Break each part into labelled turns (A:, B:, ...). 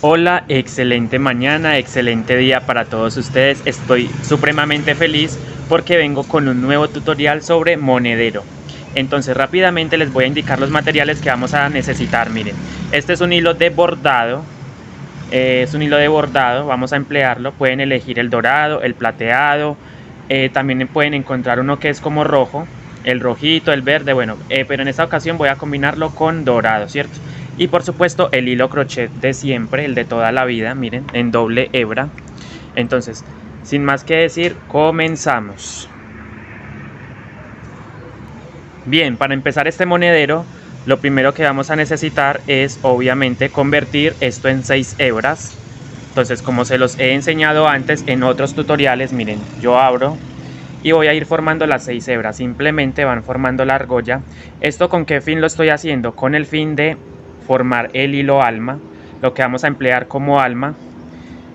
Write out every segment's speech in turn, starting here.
A: Hola, excelente mañana, excelente día para todos ustedes. Estoy supremamente feliz porque vengo con un nuevo tutorial sobre monedero. Entonces rápidamente les voy a indicar los materiales que vamos a necesitar. Miren, este es un hilo de bordado. Vamos a emplearlo. Pueden elegir el dorado, el plateado. También pueden encontrar uno que es como rojo, el rojito, el verde, bueno, pero en esta ocasión voy a combinarlo con dorado, ¿cierto? Y por supuesto el hilo crochet de siempre, el de toda la vida, miren, en doble hebra. Entonces, sin más que decir, comenzamos. Bien, para empezar este monedero, lo primero que vamos a necesitar es obviamente convertir esto en 6 hebras. Entonces, como se los he enseñado antes en otros tutoriales, miren, yo abro y voy a ir formando las 6 hebras. Simplemente van formando la argolla. ¿Esto con qué fin lo estoy haciendo? Con el fin de formar el hilo alma, lo que vamos a emplear como alma.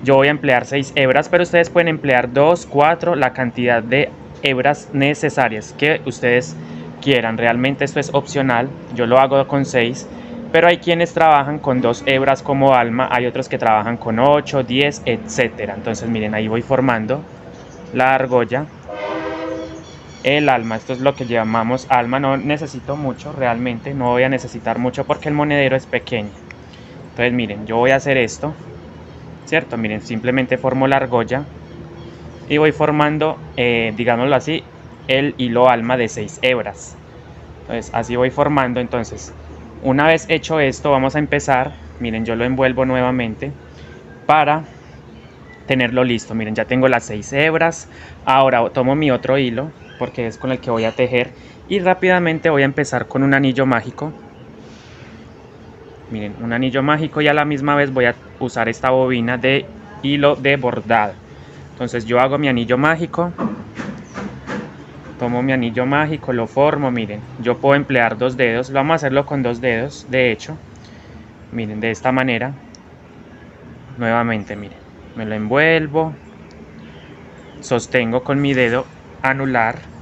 A: Yo voy a emplear 6 hebras, pero ustedes pueden emplear 2, 4, la cantidad de hebras necesarias que ustedes quieran. Realmente esto es opcional, yo lo hago con 6, pero hay quienes trabajan con 2 hebras como alma, hay otros que trabajan con 8, 10, etcétera. Entonces miren, ahí voy formando la argolla, el alma. Esto es lo que llamamos alma. No necesito mucho, realmente no voy a necesitar mucho porque el monedero es pequeño. Entonces miren, yo voy a hacer esto, cierto, miren, simplemente formo la argolla y voy formando, digámoslo así, el hilo alma de 6 hebras. Entonces así voy formando. Entonces una vez hecho esto, vamos a empezar. Miren, yo lo envuelvo nuevamente para tenerlo listo. Miren, ya tengo las 6 hebras. Ahora tomo mi otro hilo, porque es con el que voy a tejer, y rápidamente voy a empezar con un anillo mágico. Miren, un anillo mágico, y a la misma vez voy a usar esta bobina de hilo de bordado. Entonces yo hago mi anillo mágico, tomo mi anillo mágico, lo formo. Miren, yo puedo emplear 2 dedos, vamos a hacerlo con 2 dedos, de hecho. Miren, de esta manera. Nuevamente, miren, me lo envuelvo, sostengo con mi dedo anular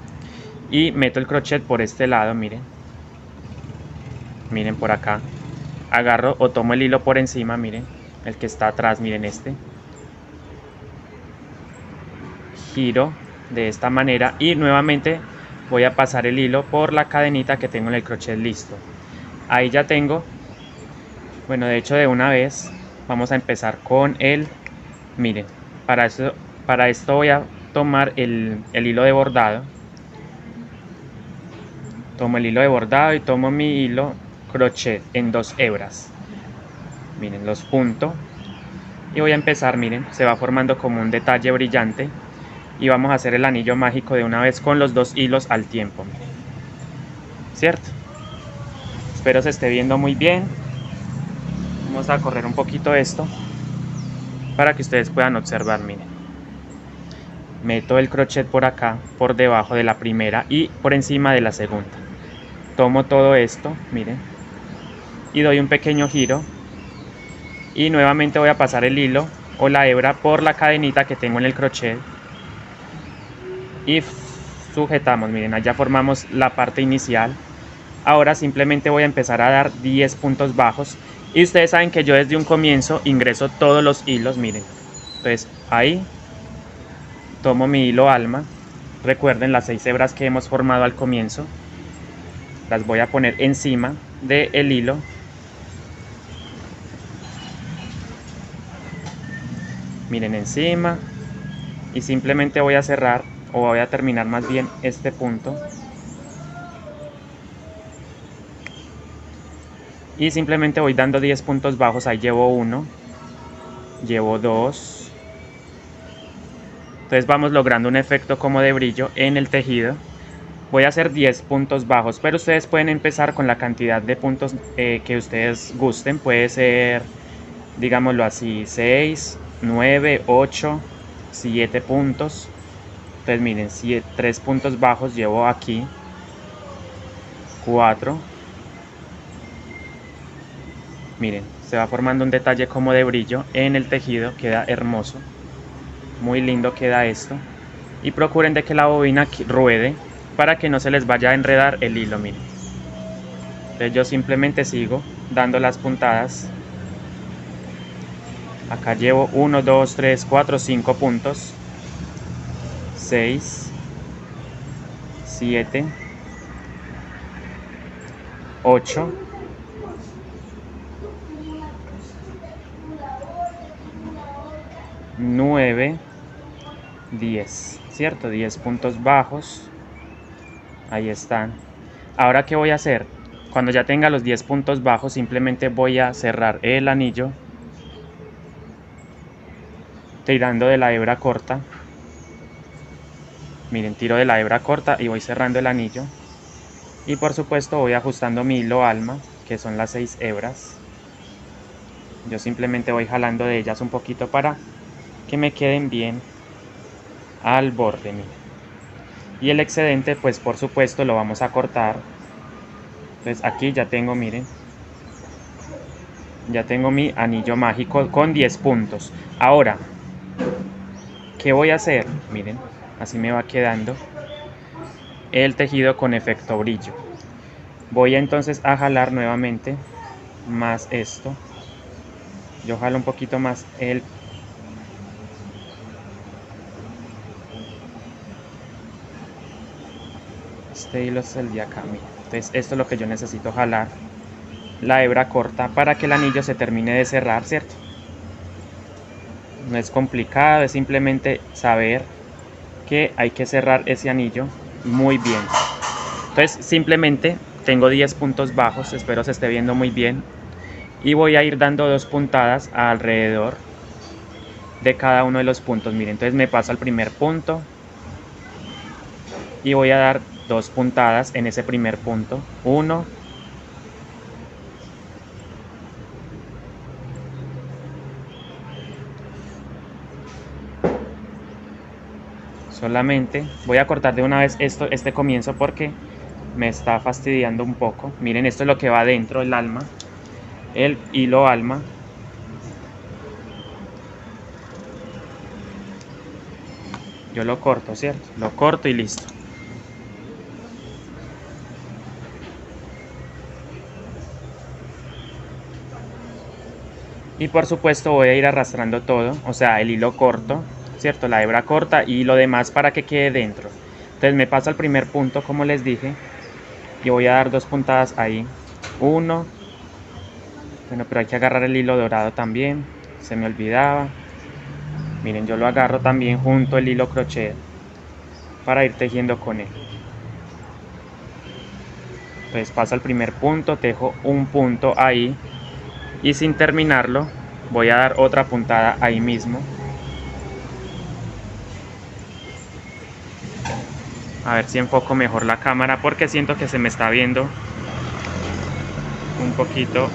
A: y meto el crochet por este lado. Miren, miren por acá, agarro o tomo el hilo por encima, miren, el que está atrás, miren este, giro de esta manera y nuevamente voy a pasar el hilo por la cadenita que tengo en el crochet. Listo, ahí ya tengo. Bueno, de hecho, de una vez vamos a empezar con el, miren, para esto voy a tomar el hilo de bordado. Tomo el hilo de bordado y tomo mi hilo crochet en 2 hebras. Miren, los junto y voy a empezar. Miren, se va formando como un detalle brillante y vamos a hacer el anillo mágico de una vez con los 2 hilos al tiempo. Miren, ¿cierto? Espero se esté viendo muy bien. Vamos a correr un poquito esto para que ustedes puedan observar. Miren, meto el crochet por acá, por debajo de la primera y por encima de la segunda. Tomo todo esto, miren, y doy un pequeño giro y nuevamente voy a pasar el hilo o la hebra por la cadenita que tengo en el crochet y sujetamos. Miren, allá formamos la parte inicial. Ahora simplemente voy a empezar a dar 10 puntos bajos y ustedes saben que yo desde un comienzo ingreso todos los hilos. Miren, entonces ahí tomo mi hilo alma. Recuerden las 6 hebras que hemos formado al comienzo, las voy a poner encima del hilo. Miren, encima, y simplemente voy a cerrar, o voy a terminar más bien este punto, y simplemente voy dando 10 puntos bajos. Ahí llevo 1, llevo 2. Entonces vamos logrando un efecto como de brillo en el tejido. Voy a hacer 10 puntos bajos, pero ustedes pueden empezar con la cantidad de puntos que ustedes gusten. Puede ser, digámoslo así, 6, 9, 8, 7 puntos. Entonces miren, 3 puntos bajos llevo aquí, 4. Miren, se va formando un detalle como de brillo en el tejido, queda hermoso, muy lindo queda esto. Y procuren de que la bobina ruede para que no se les vaya a enredar el hilo. Miren, entonces yo simplemente sigo dando las puntadas Acá llevo 1, 2, 3, 4, 5 puntos. 6, 7, 8, 9, 10, ¿cierto? 10 puntos bajos. Ahí están. Ahora, ¿qué voy a hacer? Cuando ya tenga los 10 puntos bajos, simplemente voy a cerrar el anillo tirando de la hebra corta. Miren, tiro de la hebra corta y voy cerrando el anillo. Y por supuesto voy ajustando mi hilo alma, que son las 6 hebras. Yo simplemente voy jalando de ellas un poquito para que me queden bien al borde, miren. Y el excedente, pues por supuesto lo vamos a cortar. Entonces aquí ya tengo, miren, ya tengo mi anillo mágico con 10 puntos. Ahora, ¿qué voy a hacer? Miren, así me va quedando el tejido con efecto brillo. Voy entonces a jalar nuevamente más esto. Yo jalo un poquito más este hilo es el de acá, miren. Entonces esto es lo que yo necesito jalar, la hebra corta, para que el anillo se termine de cerrar, ¿cierto? No es complicado, es simplemente saber que hay que cerrar ese anillo muy bien. Entonces simplemente tengo 10 puntos bajos, espero se esté viendo muy bien, y voy a ir dando 2 puntadas alrededor de cada uno de los puntos. Miren, entonces me paso al primer punto y voy a dar 2 puntadas en ese primer punto. 1, solamente voy a cortar de una vez este comienzo porque me está fastidiando un poco. Miren, esto es lo que va dentro, el alma, el hilo alma. Yo lo corto, ¿cierto? Lo corto y listo. Y por supuesto voy a ir arrastrando todo, o sea, el hilo corto, ¿cierto? La hebra corta y lo demás para que quede dentro. Entonces me paso al primer punto, como les dije, y voy a dar 2 puntadas ahí. 1, bueno, pero hay que agarrar el hilo dorado también, se me olvidaba. Miren, yo lo agarro también junto el hilo crochet para ir tejiendo con él. Entonces paso al primer punto, tejo un punto ahí y sin terminarlo voy a dar otra puntada ahí mismo. A ver si enfoco mejor la cámara porque siento que se me está viendo un poquito.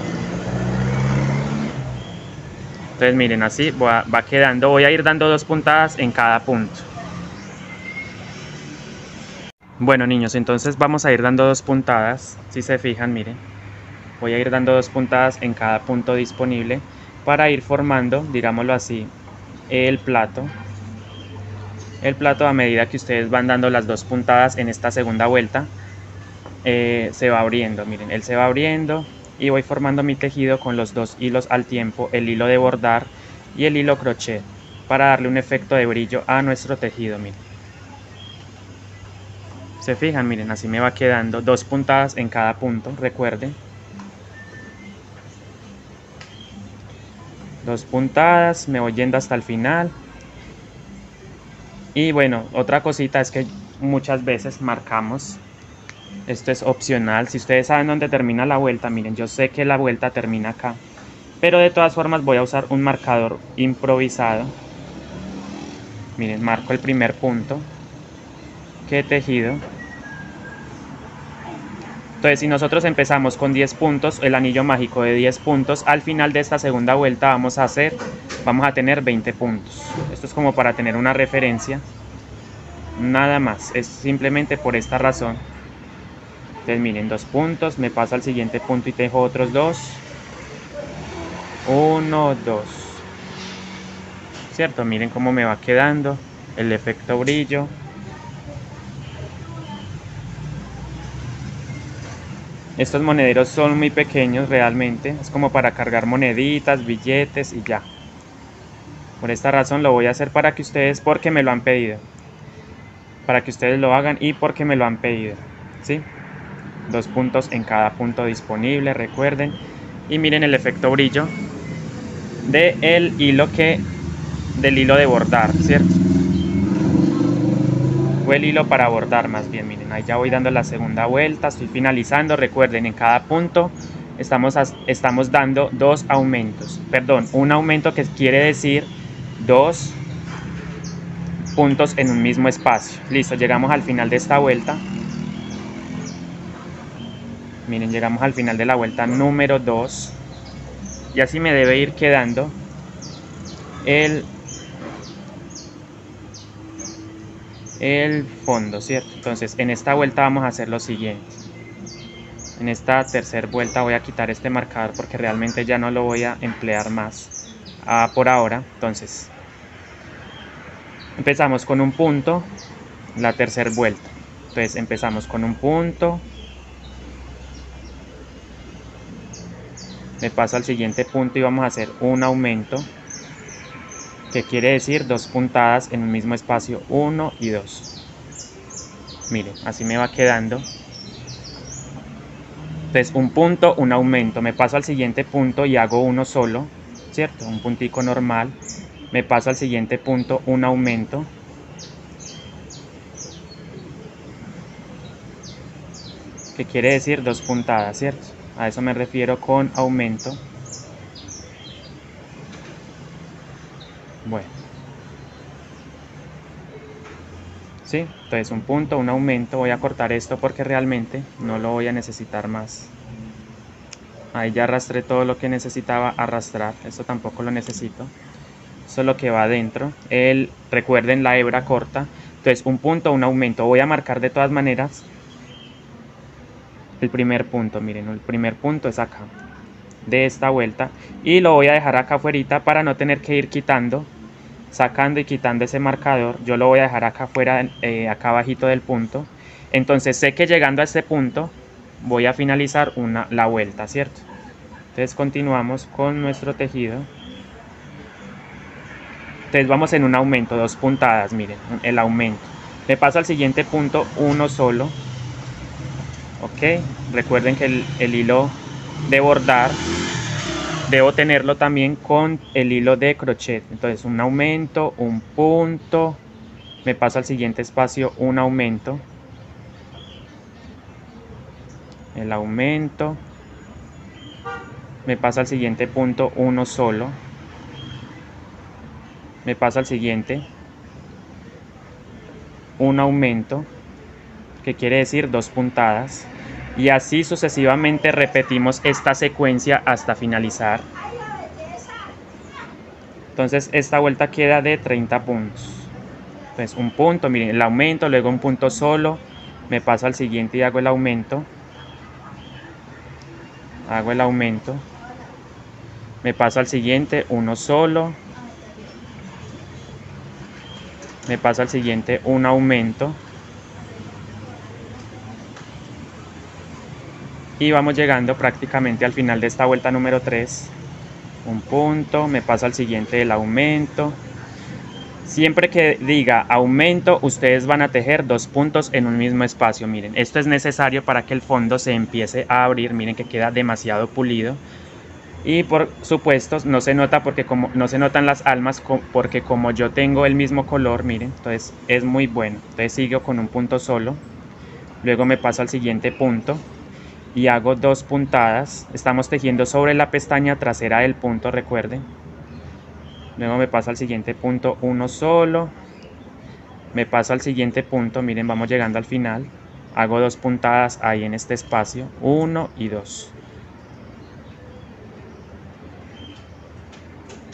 A: Entonces miren, así va quedando. Voy a ir dando 2 puntadas en cada punto. Bueno, niños, entonces vamos a ir dando 2 puntadas. Si se fijan, miren, voy a ir dando 2 puntadas en cada punto disponible para ir formando, digámoslo así, el plato. El plato, a medida que ustedes van dando las 2 puntadas en esta segunda vuelta, se va abriendo. Miren, él se va abriendo y voy formando mi tejido con los 2 hilos al tiempo, el hilo de bordar y el hilo crochet, para darle un efecto de brillo a nuestro tejido. Miren, se fijan, miren, así me va quedando 2 puntadas en cada punto, recuerden. 2 puntadas, me voy yendo hasta el final. Y bueno, otra cosita es que muchas veces marcamos, esto es opcional, si ustedes saben dónde termina la vuelta, miren, yo sé que la vuelta termina acá, pero de todas formas voy a usar un marcador improvisado. Miren, marco el primer punto que he tejido. Entonces, si nosotros empezamos con 10 puntos, el anillo mágico de 10 puntos, al final de esta segunda vuelta vamos a tener 20 puntos. Esto es como para tener una referencia, nada más, es simplemente por esta razón. Entonces miren, 2 puntos, me paso al siguiente punto y tejo otros 2. 1, 2. ¿Cierto? Miren cómo me va quedando el efecto brillo. Estos monederos son muy pequeños realmente, es como para cargar moneditas, billetes y ya. Por esta razón lo voy a hacer para que ustedes, porque me lo han pedido, para que ustedes lo hagan y porque me lo han pedido, ¿sí? 2 puntos en cada punto disponible, recuerden. Y miren el efecto brillo del hilo de bordar, ¿cierto? O el hilo para bordar más bien, miren, ahí ya voy dando la segunda vuelta, estoy finalizando. Recuerden, en cada punto estamos dando dos aumentos, perdón, un aumento, que quiere decir 2 puntos en un mismo espacio. Listo, llegamos al final de esta vuelta. Miren, llegamos al final de la vuelta número 2. Y así me debe ir quedando el fondo, ¿cierto? Entonces en esta vuelta vamos a hacer lo siguiente. En esta tercera vuelta voy a quitar este marcador porque realmente ya no lo voy a emplear más por ahora. Entonces empezamos con un punto la tercera vuelta. Entonces empezamos con un punto, me paso al siguiente punto y vamos a hacer un aumento, que quiere decir 2 puntadas en un mismo espacio, 1 y 2. Miren, así me va quedando. Entonces un punto, un aumento, me paso al siguiente punto y hago uno solo, ¿cierto? Un puntico normal, me paso al siguiente punto, un aumento, que quiere decir 2 puntadas, ¿cierto? A eso me refiero con aumento. Bueno, ¿sí? Entonces un punto, un aumento. Voy a cortar esto porque realmente no lo voy a necesitar más. Ahí ya arrastré todo lo que necesitaba arrastrar. Esto tampoco lo necesito. Eso es lo que va adentro. Recuerden la hebra corta. Entonces un punto, un aumento. Voy a marcar de todas maneras el primer punto. Miren, el primer punto es acá, de esta vuelta, y lo voy a dejar acá afuera para no tener que ir quitando, sacando y quitando ese marcador. Yo lo voy a dejar acá afuera, acá abajito del punto. Entonces sé que llegando a este punto voy a finalizar la vuelta, ¿cierto? Entonces continuamos con nuestro tejido. Entonces vamos en un aumento, 2 puntadas, miren, el aumento. Me paso al siguiente punto, uno solo. Ok, recuerden que el hilo de bordar debo tenerlo también con el hilo de crochet. Entonces un aumento, un punto, me paso al siguiente espacio, un aumento, el aumento, me paso al siguiente punto, uno solo, me paso al siguiente, un aumento, que quiere decir 2 puntadas, y así sucesivamente repetimos esta secuencia hasta finalizar. Entonces esta vuelta queda de 30 puntos. Entonces un punto, miren, el aumento, luego un punto solo, me paso al siguiente y hago el aumento, me paso al siguiente, uno solo, me paso al siguiente, un aumento, y vamos llegando prácticamente al final de esta vuelta número 3. Un punto, me paso al siguiente, el aumento. Siempre que diga aumento, ustedes van a tejer 2 puntos en un mismo espacio. Miren, esto es necesario para que el fondo se empiece a abrir. Miren que queda demasiado pulido. Y por supuesto no se nota porque como no se notan las almas, porque como yo tengo el mismo color, miren, entonces es muy bueno. Entonces sigo con un punto solo, luego me paso al siguiente punto y hago 2 puntadas. Estamos tejiendo sobre la pestaña trasera del punto, recuerden. Luego me paso al siguiente punto, uno solo, me paso al siguiente punto, miren, vamos llegando al final, hago 2 puntadas ahí en este espacio, 1 y 2.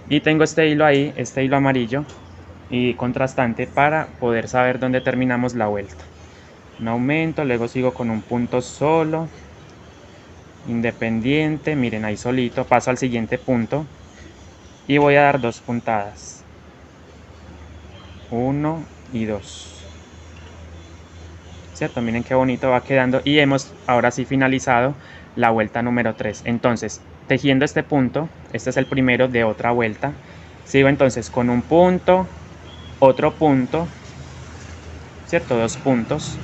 A: Y tengo este hilo ahí, este hilo amarillo y contrastante, para poder saber dónde terminamos la vuelta. Un aumento, luego sigo con un punto solo, independiente, miren ahí solito, paso al siguiente punto y voy a dar 2 puntadas, 1 y 2, ¿cierto? Miren qué bonito va quedando y hemos ahora sí finalizado la vuelta número 3. Entonces tejiendo este punto, este es el primero de otra vuelta, Sigo entonces con un punto, otro punto, ¿cierto? 2 puntos.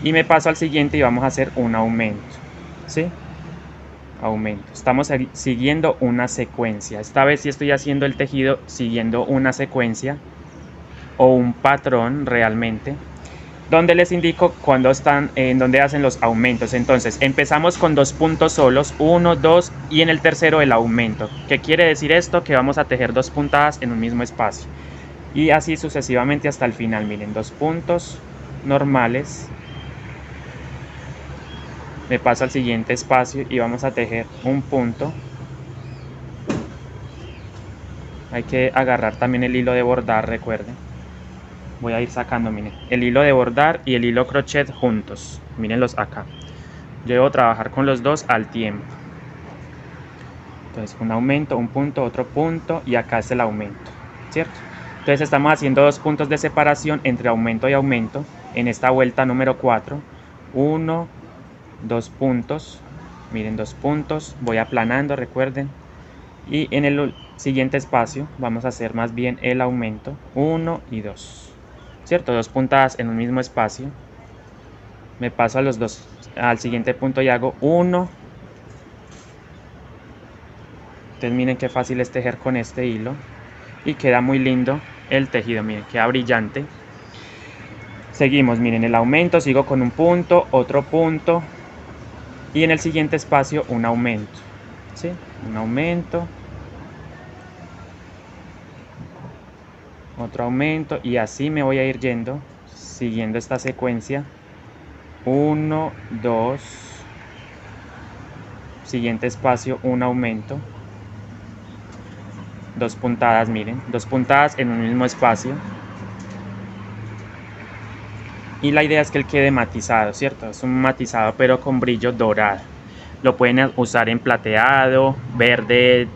A: Y me paso al siguiente y vamos a hacer un aumento, ¿sí? Aumento. Estamos siguiendo una secuencia. Esta vez sí estoy haciendo el tejido siguiendo una secuencia o un patrón realmente, donde les indico cuando están en donde hacen los aumentos. Entonces empezamos con 2 puntos solos, 1, 2 y en el tercero el aumento. ¿Qué quiere decir esto? Que vamos a tejer 2 puntadas en un mismo espacio y así sucesivamente hasta el final. Miren, 2 puntos normales, me paso al siguiente espacio y vamos a tejer un punto. Hay que agarrar también el hilo de bordar, recuerden. Voy a ir sacando, miren, el hilo de bordar y el hilo crochet juntos. Mírenlos acá. Yo debo trabajar con los dos al tiempo. Entonces un aumento, un punto, otro punto y acá es el aumento, ¿cierto? Entonces estamos haciendo 2 puntos de separación entre aumento y aumento en esta vuelta número 4. 1, 2 puntos, miren, 2 puntos, voy aplanando, recuerden. Y en el siguiente espacio vamos a hacer más bien el aumento, 1 y 2, ¿cierto? 2 puntadas en un mismo espacio. Me paso a los dos, al siguiente punto y hago 1. Entonces miren qué fácil es tejer con este hilo y queda muy lindo el tejido, miren, queda brillante. Seguimos, miren, el aumento, sigo con un punto, otro punto y en el siguiente espacio un aumento, ¿sí? Un aumento, otro aumento y así me voy a ir yendo siguiendo esta secuencia. 1, 2, siguiente espacio un aumento, 2 puntadas, miren, 2 puntadas en un mismo espacio. Y la idea es que él quede matizado, ¿cierto? Es un matizado pero con brillo dorado. Lo pueden usar en plateado, verde,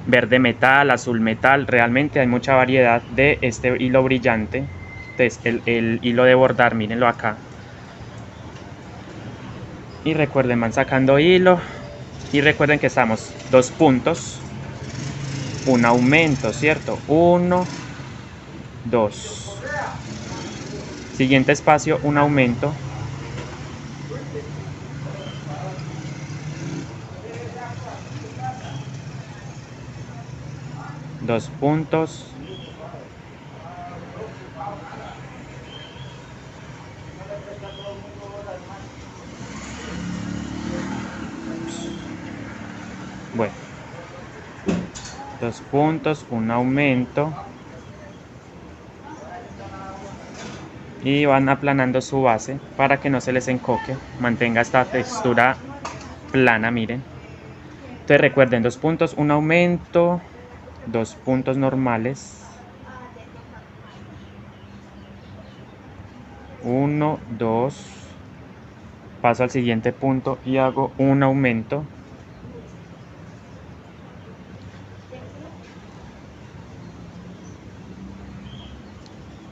A: verde metal, azul metal. Realmente hay mucha variedad de este hilo brillante. Entonces el hilo de bordar, mírenlo acá. Y recuerden, van sacando hilo. Y recuerden que estamos 2 puntos, un aumento, ¿cierto? 1, 2. Siguiente espacio, un aumento. Dos puntos. Bueno. 2 puntos, un aumento. Y van aplanando su base para que no se les encoque, mantenga esta textura plana, miren. Entonces recuerden, 2 puntos, un aumento, 2 puntos normales, 1, 2, paso al siguiente punto y hago un aumento.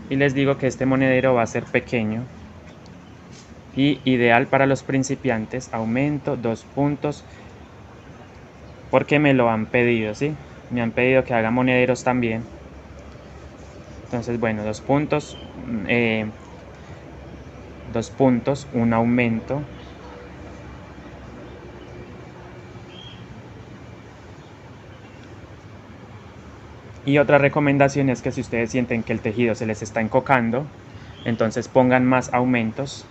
A: Y les digo que este monedero va a ser pequeño y ideal para los principiantes. Aumento, 2 puntos, porque me lo han pedido, ¿sí? Me han pedido que haga monederos también. Entonces, bueno, 2 puntos, 2 puntos, un aumento. Y otra recomendación es que si ustedes sienten que el tejido se les está encocando, entonces pongan más aumentos.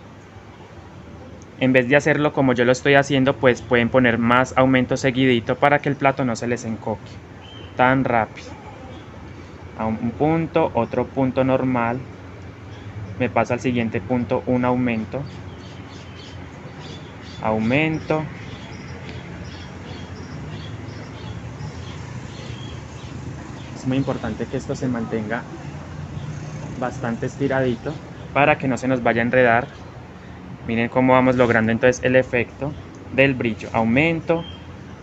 A: En vez de hacerlo como yo lo estoy haciendo, pues pueden poner más aumentos seguidito para que el plato no se les encoque tan rápido. A un punto, otro punto normal. Me paso al siguiente punto, un aumento. Aumento. Es muy importante que esto se mantenga bastante estiradito para que no se nos vaya a enredar. Miren cómo vamos logrando entonces el efecto del brillo. Aumento,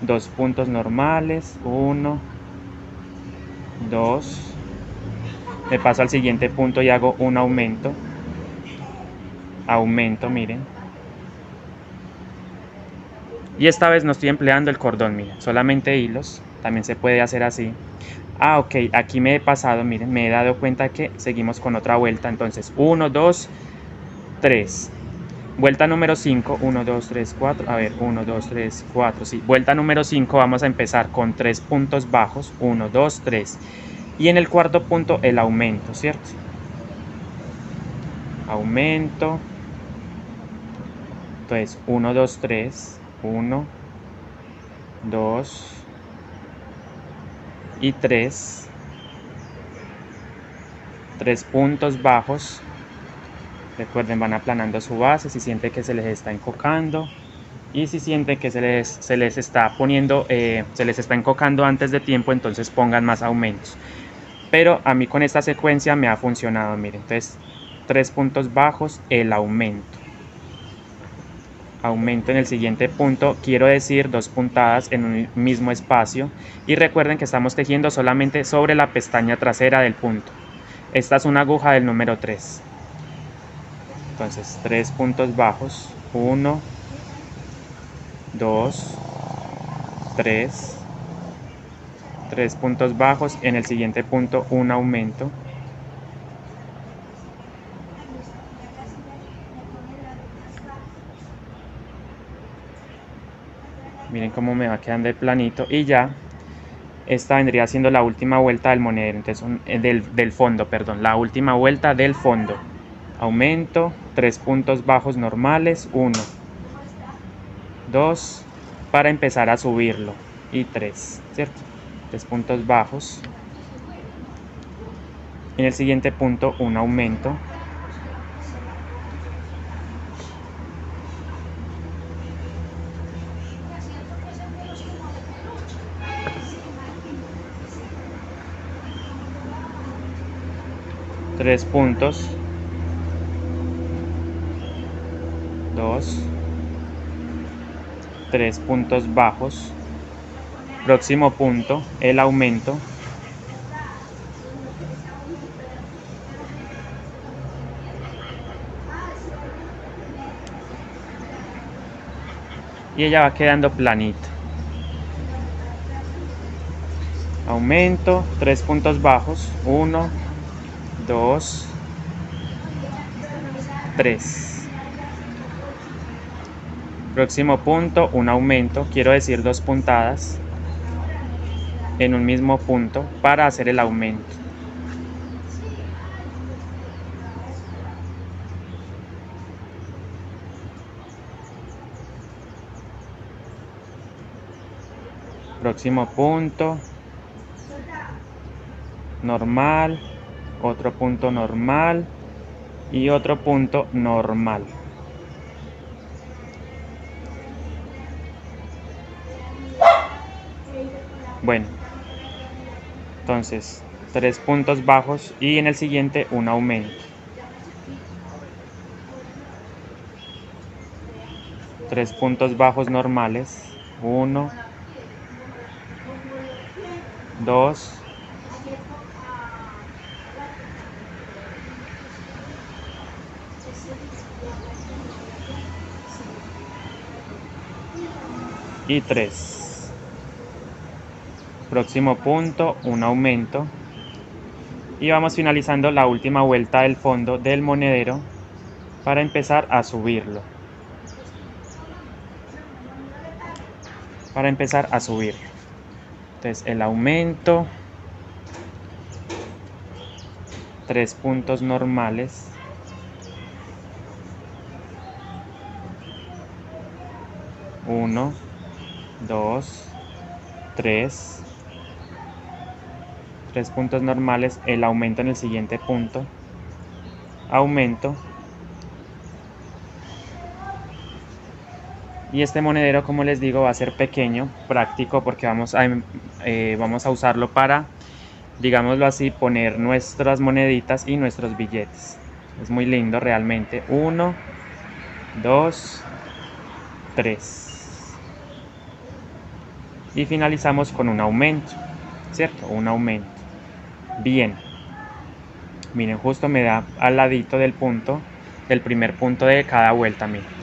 A: 2 puntos normales, 1, 2. Me paso al siguiente punto y hago un aumento. Aumento, miren. Y esta vez no estoy empleando el cordón, miren, solamente hilos. También se puede hacer así. Ah, ok, aquí me he pasado, miren, me he dado cuenta que seguimos con otra vuelta. Entonces, 1, 2, 3. Vuelta número 5, 1, 2, 3, 4. A ver, 1, 2, 3, 4. Sí, vuelta número 5 vamos a empezar con 3 puntos bajos. 1, 2, 3. Y en el cuarto punto el aumento, ¿cierto? Aumento. Entonces, 1, 2, 3. 1, 2 y 3. 3 puntos bajos. Recuerden, van aplanando su base si sienten que se les está encocando. Y si sienten que se les está poniendo, se les está encocando antes de tiempo, entonces pongan más aumentos. Pero a mí con esta secuencia me ha funcionado, miren. Entonces, 3 puntos bajos, el aumento. Aumento en el siguiente punto, quiero decir 2 puntadas en un mismo espacio. Y recuerden que estamos tejiendo solamente sobre la pestaña trasera del punto. Esta es una aguja del número 3. Entonces, 3 puntos bajos, 1, 2, 3. 3 puntos bajos, en el siguiente punto un aumento. Miren cómo me va quedando el planito y ya esta vendría siendo la última vuelta del monedero, entonces del fondo, perdón, la última vuelta del fondo. Aumento, 3 puntos bajos normales, 1, 2, para empezar a subirlo y 3, ¿cierto? 3 puntos bajos. En el siguiente punto un aumento. Tres puntos, 2, 3 puntos bajos, próximo punto, el aumento, y ella va quedando planita. Aumento, 3 puntos bajos, 1, 2, 3. Próximo punto, un aumento, quiero decir 2 puntadas en un mismo punto para hacer el aumento. Próximo punto, normal, otro punto normal y otro punto normal. Bueno, entonces 3 puntos bajos y en el siguiente un aumento. 3 puntos bajos normales, 1, 2, y 3. Próximo punto, un aumento. Y vamos finalizando la última vuelta del fondo del monedero para empezar a subirlo. Entonces el aumento, 3 puntos normales, 1, 2, 3. 3 puntos normales, el aumento en el siguiente punto, aumento. Y este monedero, como les digo, va a ser pequeño, práctico, porque vamos a usarlo para, digámoslo así, poner nuestras moneditas y nuestros billetes. Es muy lindo realmente. 1, 2, 3. Y finalizamos con un aumento, ¿cierto? Un aumento. Bien. Miren, justo me da al ladito del punto, del primer punto de cada vuelta, miren.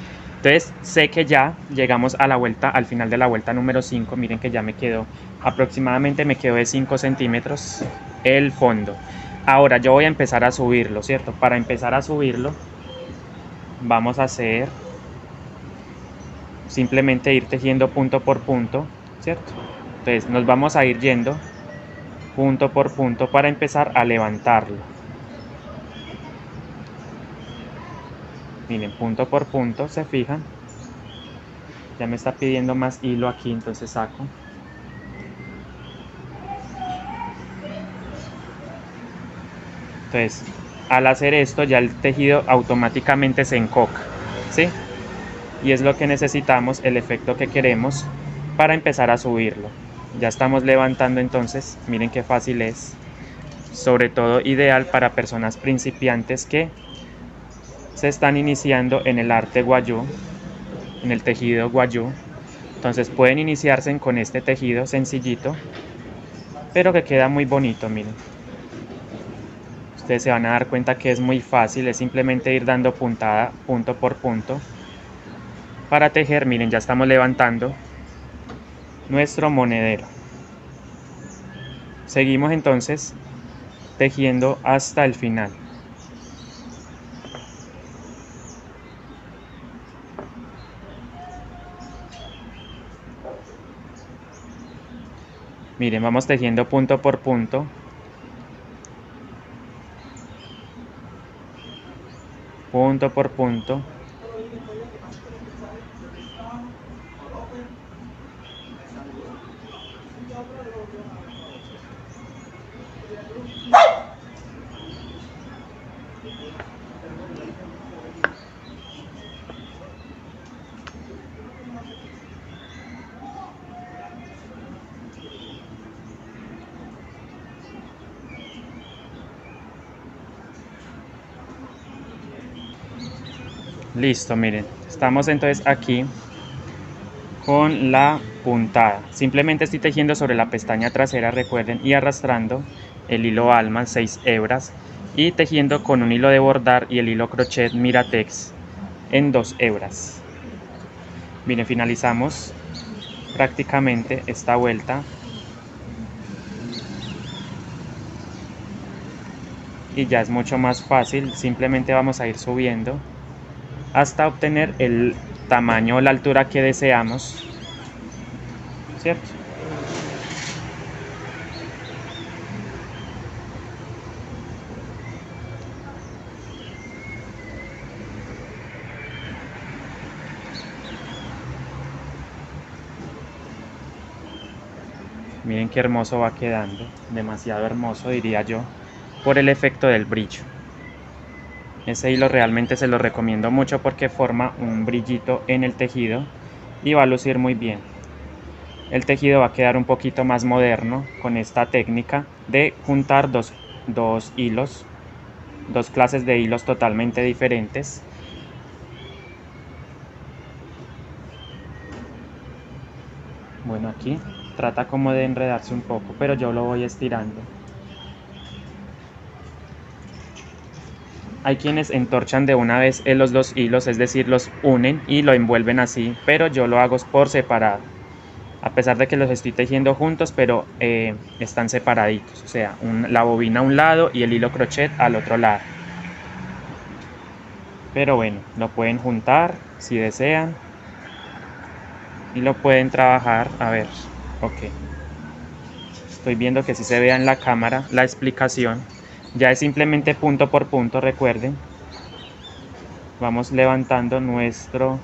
A: Entonces sé que ya llegamos a la vuelta, al final de la vuelta número 5. Miren que ya me quedó, aproximadamente me quedó de 5 centímetros el fondo. Ahora yo voy a empezar a subirlo, ¿cierto? Para empezar a subirlo vamos a hacer simplemente ir tejiendo punto por punto, ¿cierto? Entonces nos vamos a ir yendo punto por punto para empezar a levantarlo. Miren, punto por punto, se fijan. Ya me está pidiendo más hilo aquí, entonces saco. Entonces, al hacer esto ya el tejido automáticamente se encoca, ¿sí? Y es lo que necesitamos, el efecto que queremos para empezar a subirlo. Ya estamos levantando, entonces miren qué fácil es, sobre todo ideal para personas principiantes que se están iniciando en el arte guayú, en el tejido guayú. Entonces pueden iniciarse con este tejido sencillito, pero que queda muy bonito. Miren, ustedes se van a dar cuenta que es muy fácil, es simplemente ir dando puntada punto por punto para tejer. Miren, ya estamos levantando nuestro monedero. Seguimos entonces tejiendo hasta el final. Miren, vamos tejiendo punto por punto. Punto por punto. Listo, miren, estamos entonces aquí con la puntada. Simplemente estoy tejiendo sobre la pestaña trasera, recuerden, y arrastrando el hilo alma, 6 hebras, y tejiendo con un hilo de bordar y el hilo crochet Miratex en 2 hebras. Miren, finalizamos prácticamente esta vuelta. Y ya es mucho más fácil, simplemente vamos a ir subiendo hasta obtener el tamaño o la altura que deseamos, ¿cierto? Miren qué hermoso va quedando, demasiado hermoso diría yo, por el efecto del brillo. Ese hilo realmente se lo recomiendo mucho porque forma un brillito en el tejido y va a lucir muy bien. El tejido va a quedar un poquito más moderno con esta técnica de juntar dos hilos, dos clases de hilos totalmente diferentes. Bueno, aquí trata como de enredarse un poco, pero yo lo voy estirando. Hay quienes entorchan de una vez los dos hilos, es decir, los unen y lo envuelven así, pero yo lo hago por separado. A pesar de que los estoy tejiendo juntos, pero están separaditos, o sea, la bobina a un lado y el hilo crochet al otro lado. Pero bueno, lo pueden juntar si desean y lo pueden trabajar. A ver, ok. Estoy viendo que si se vea en la cámara la explicación. Ya es simplemente punto por punto, recuerden. Vamos levantando nuestro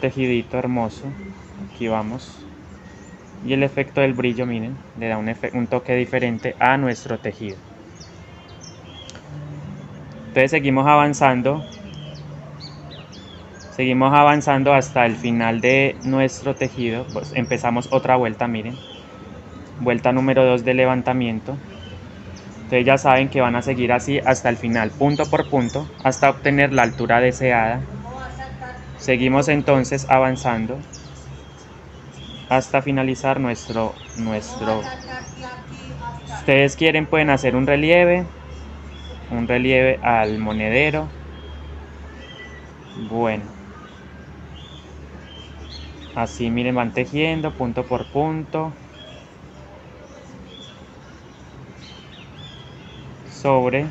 A: tejidito hermoso. Aquí vamos. Y el efecto del brillo, miren, le da un toque diferente a nuestro tejido. Entonces seguimos avanzando. Seguimos avanzando hasta el final de nuestro tejido. Pues empezamos otra vuelta, miren. Vuelta número 2 de levantamiento. Entonces ya saben que van a seguir así hasta el final, punto por punto, hasta obtener la altura deseada. Seguimos entonces avanzando hasta finalizar nuestro. Si ustedes quieren pueden hacer un relieve al monedero. Bueno, así miren, van tejiendo punto por punto sobre,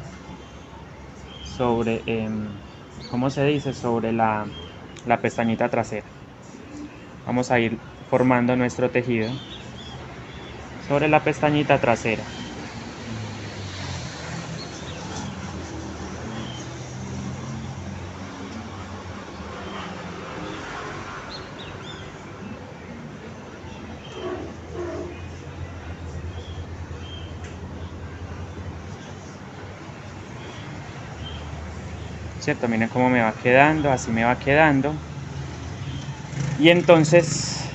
A: ¿cómo se dice? Sobre la pestañita trasera. Vamos a ir formando nuestro tejido sobre la pestañita trasera. ¿Cierto? Miren cómo me va quedando, así me va quedando. Y entonces,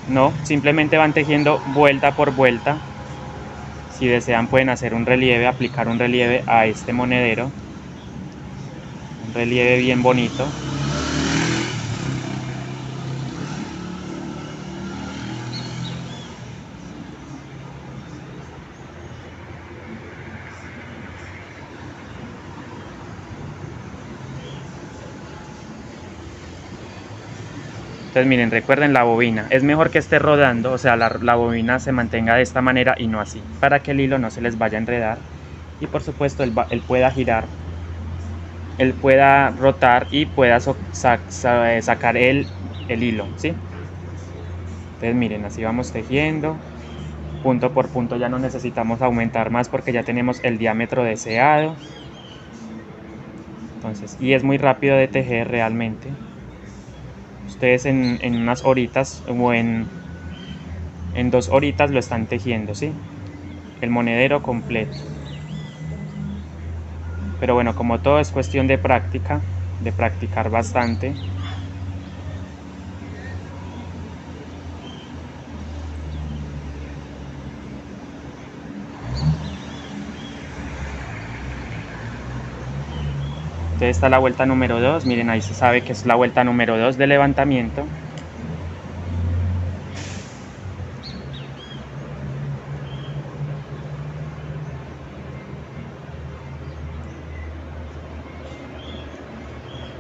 A: no, simplemente van tejiendo vuelta por vuelta. Si desean pueden hacer un relieve, aplicar un relieve a este monedero. Un relieve bien bonito. Entonces miren, recuerden la bobina, es mejor que esté rodando, o sea, la bobina se mantenga de esta manera y no así, para que el hilo no se les vaya a enredar y por supuesto él pueda girar, él pueda rotar y pueda sacar el hilo, ¿sí? Entonces miren, así vamos tejiendo, punto por punto, ya no necesitamos aumentar más porque ya tenemos el diámetro deseado. Entonces, y es muy rápido de tejer realmente. Ustedes en unas horitas o en 2 horitas lo están tejiendo, ¿sí? El monedero completo. Pero bueno, como todo es cuestión de práctica, de practicar bastante. Entonces está la vuelta número 2, miren ahí se sabe que es la vuelta número 2 de levantamiento.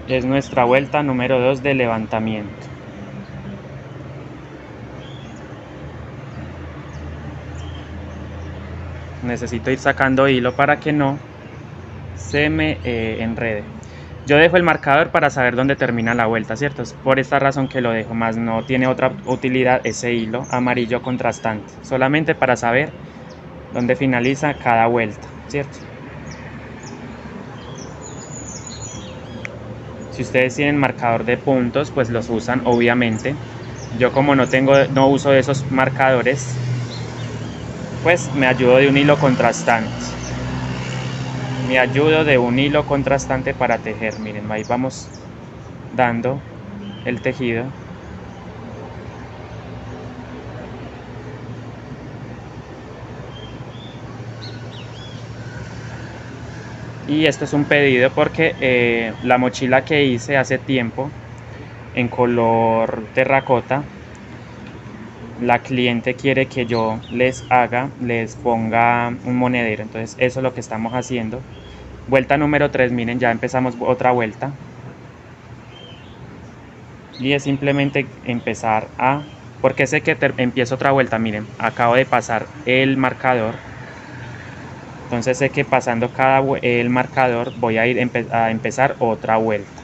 A: Es nuestra vuelta número 2 de levantamiento. Necesito ir sacando hilo para que no se me enrede. Yo dejo el marcador para saber dónde termina la vuelta, ¿cierto? Es por esta razón que lo dejo, más no tiene otra utilidad ese hilo amarillo contrastante, solamente para saber dónde finaliza cada vuelta, ¿cierto? Si ustedes tienen marcador de puntos, pues los usan, obviamente. Yo como no uso esos marcadores, pues me ayudo de un hilo contrastante. Me ayudo de un hilo contrastante para tejer. Miren, ahí vamos dando el tejido. Y esto es un pedido porque la mochila que hice hace tiempo en color terracota, la cliente quiere que yo les ponga un monedero. Entonces eso es lo que estamos haciendo. Vuelta número 3, miren, ya empezamos otra vuelta. Y es simplemente empezar porque sé que empiezo otra vuelta, miren, acabo de pasar el marcador. Entonces sé que pasando el marcador voy a ir a empezar otra vuelta.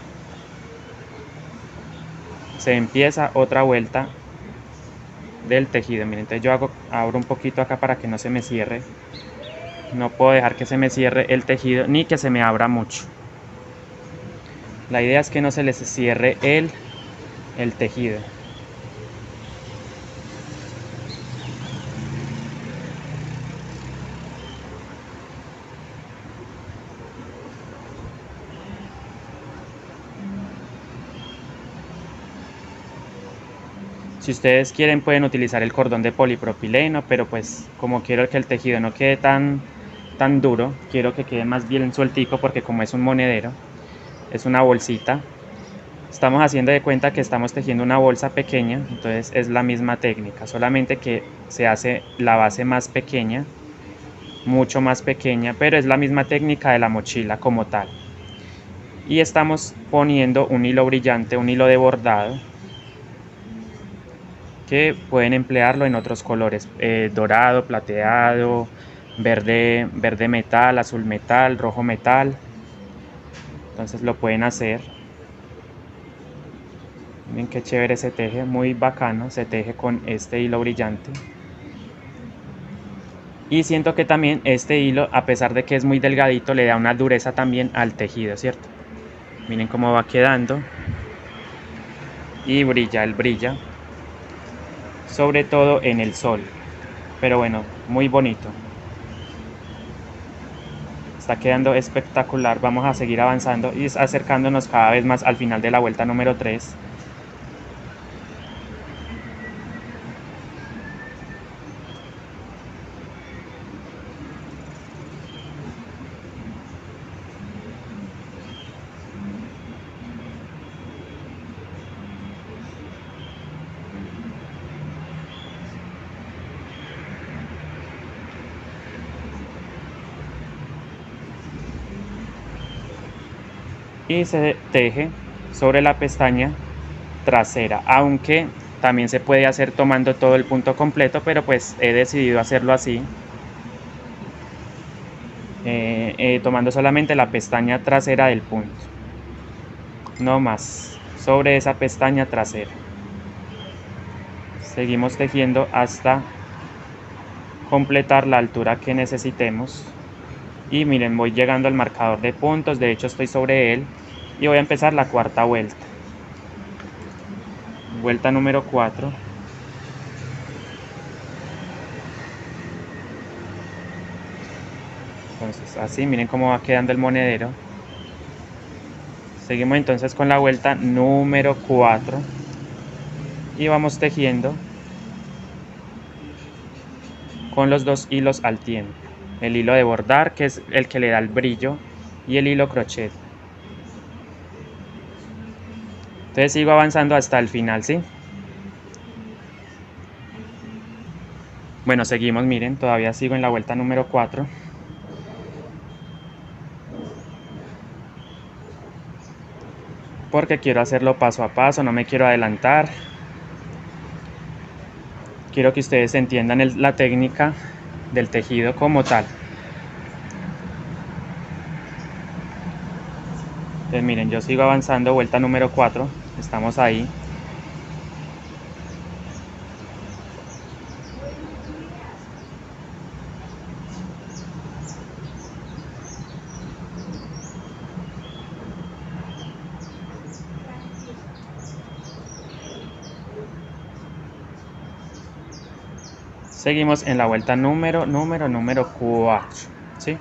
A: Se empieza otra vuelta del tejido. Miren, entonces yo abro un poquito acá para que no se me cierre. No puedo dejar que se me cierre el tejido ni que se me abra mucho. La idea es que no se les cierre el tejido. Si ustedes quieren pueden utilizar el cordón de polipropileno, pero pues como quiero que el tejido no quede tan duro, quiero que quede más bien sueltico porque como es un monedero, es una bolsita, estamos haciendo de cuenta que estamos tejiendo una bolsa pequeña, entonces es la misma técnica, solamente que se hace la base más pequeña, mucho más pequeña, pero es la misma técnica de la mochila como tal. Y estamos poniendo un hilo brillante, un hilo de bordado, que pueden emplearlo en otros colores, dorado, plateado, verde, verde metal, azul metal, rojo metal. Entonces lo pueden hacer. Miren qué chévere se teje, muy bacano, se teje con este hilo brillante. Y siento que también este hilo, a pesar de que es muy delgadito, le da una dureza también al tejido, ¿cierto? Miren cómo va quedando. Y brilla, él brilla. Sobre todo en el sol. Pero bueno, muy bonito. Está quedando espectacular. Vamos a seguir avanzando y acercándonos cada vez más al final de la vuelta número 3. Y se teje sobre la pestaña trasera, aunque también se puede hacer tomando todo el punto completo, pero pues he decidido hacerlo así, tomando solamente la pestaña trasera del punto, no más, sobre esa pestaña trasera. Seguimos tejiendo hasta completar la altura que necesitemos. Y miren, voy llegando al marcador de puntos, de hecho estoy sobre él, y voy a empezar la cuarta vuelta. Vuelta número 4. Entonces así, miren cómo va quedando el monedero. Seguimos entonces con la vuelta número 4 y vamos tejiendo con los dos hilos al tiempo. El hilo de bordar, que es el que le da el brillo, y el hilo crochet. Entonces sigo avanzando hasta el final, ¿sí? Bueno, seguimos, miren, todavía sigo en la vuelta número 4. Porque quiero hacerlo paso a paso, no me quiero adelantar. Quiero que ustedes entiendan la técnica del tejido como tal. Entonces miren, yo sigo avanzando, vuelta número 4, estamos ahí. Seguimos en la vuelta número 4, ¿sí?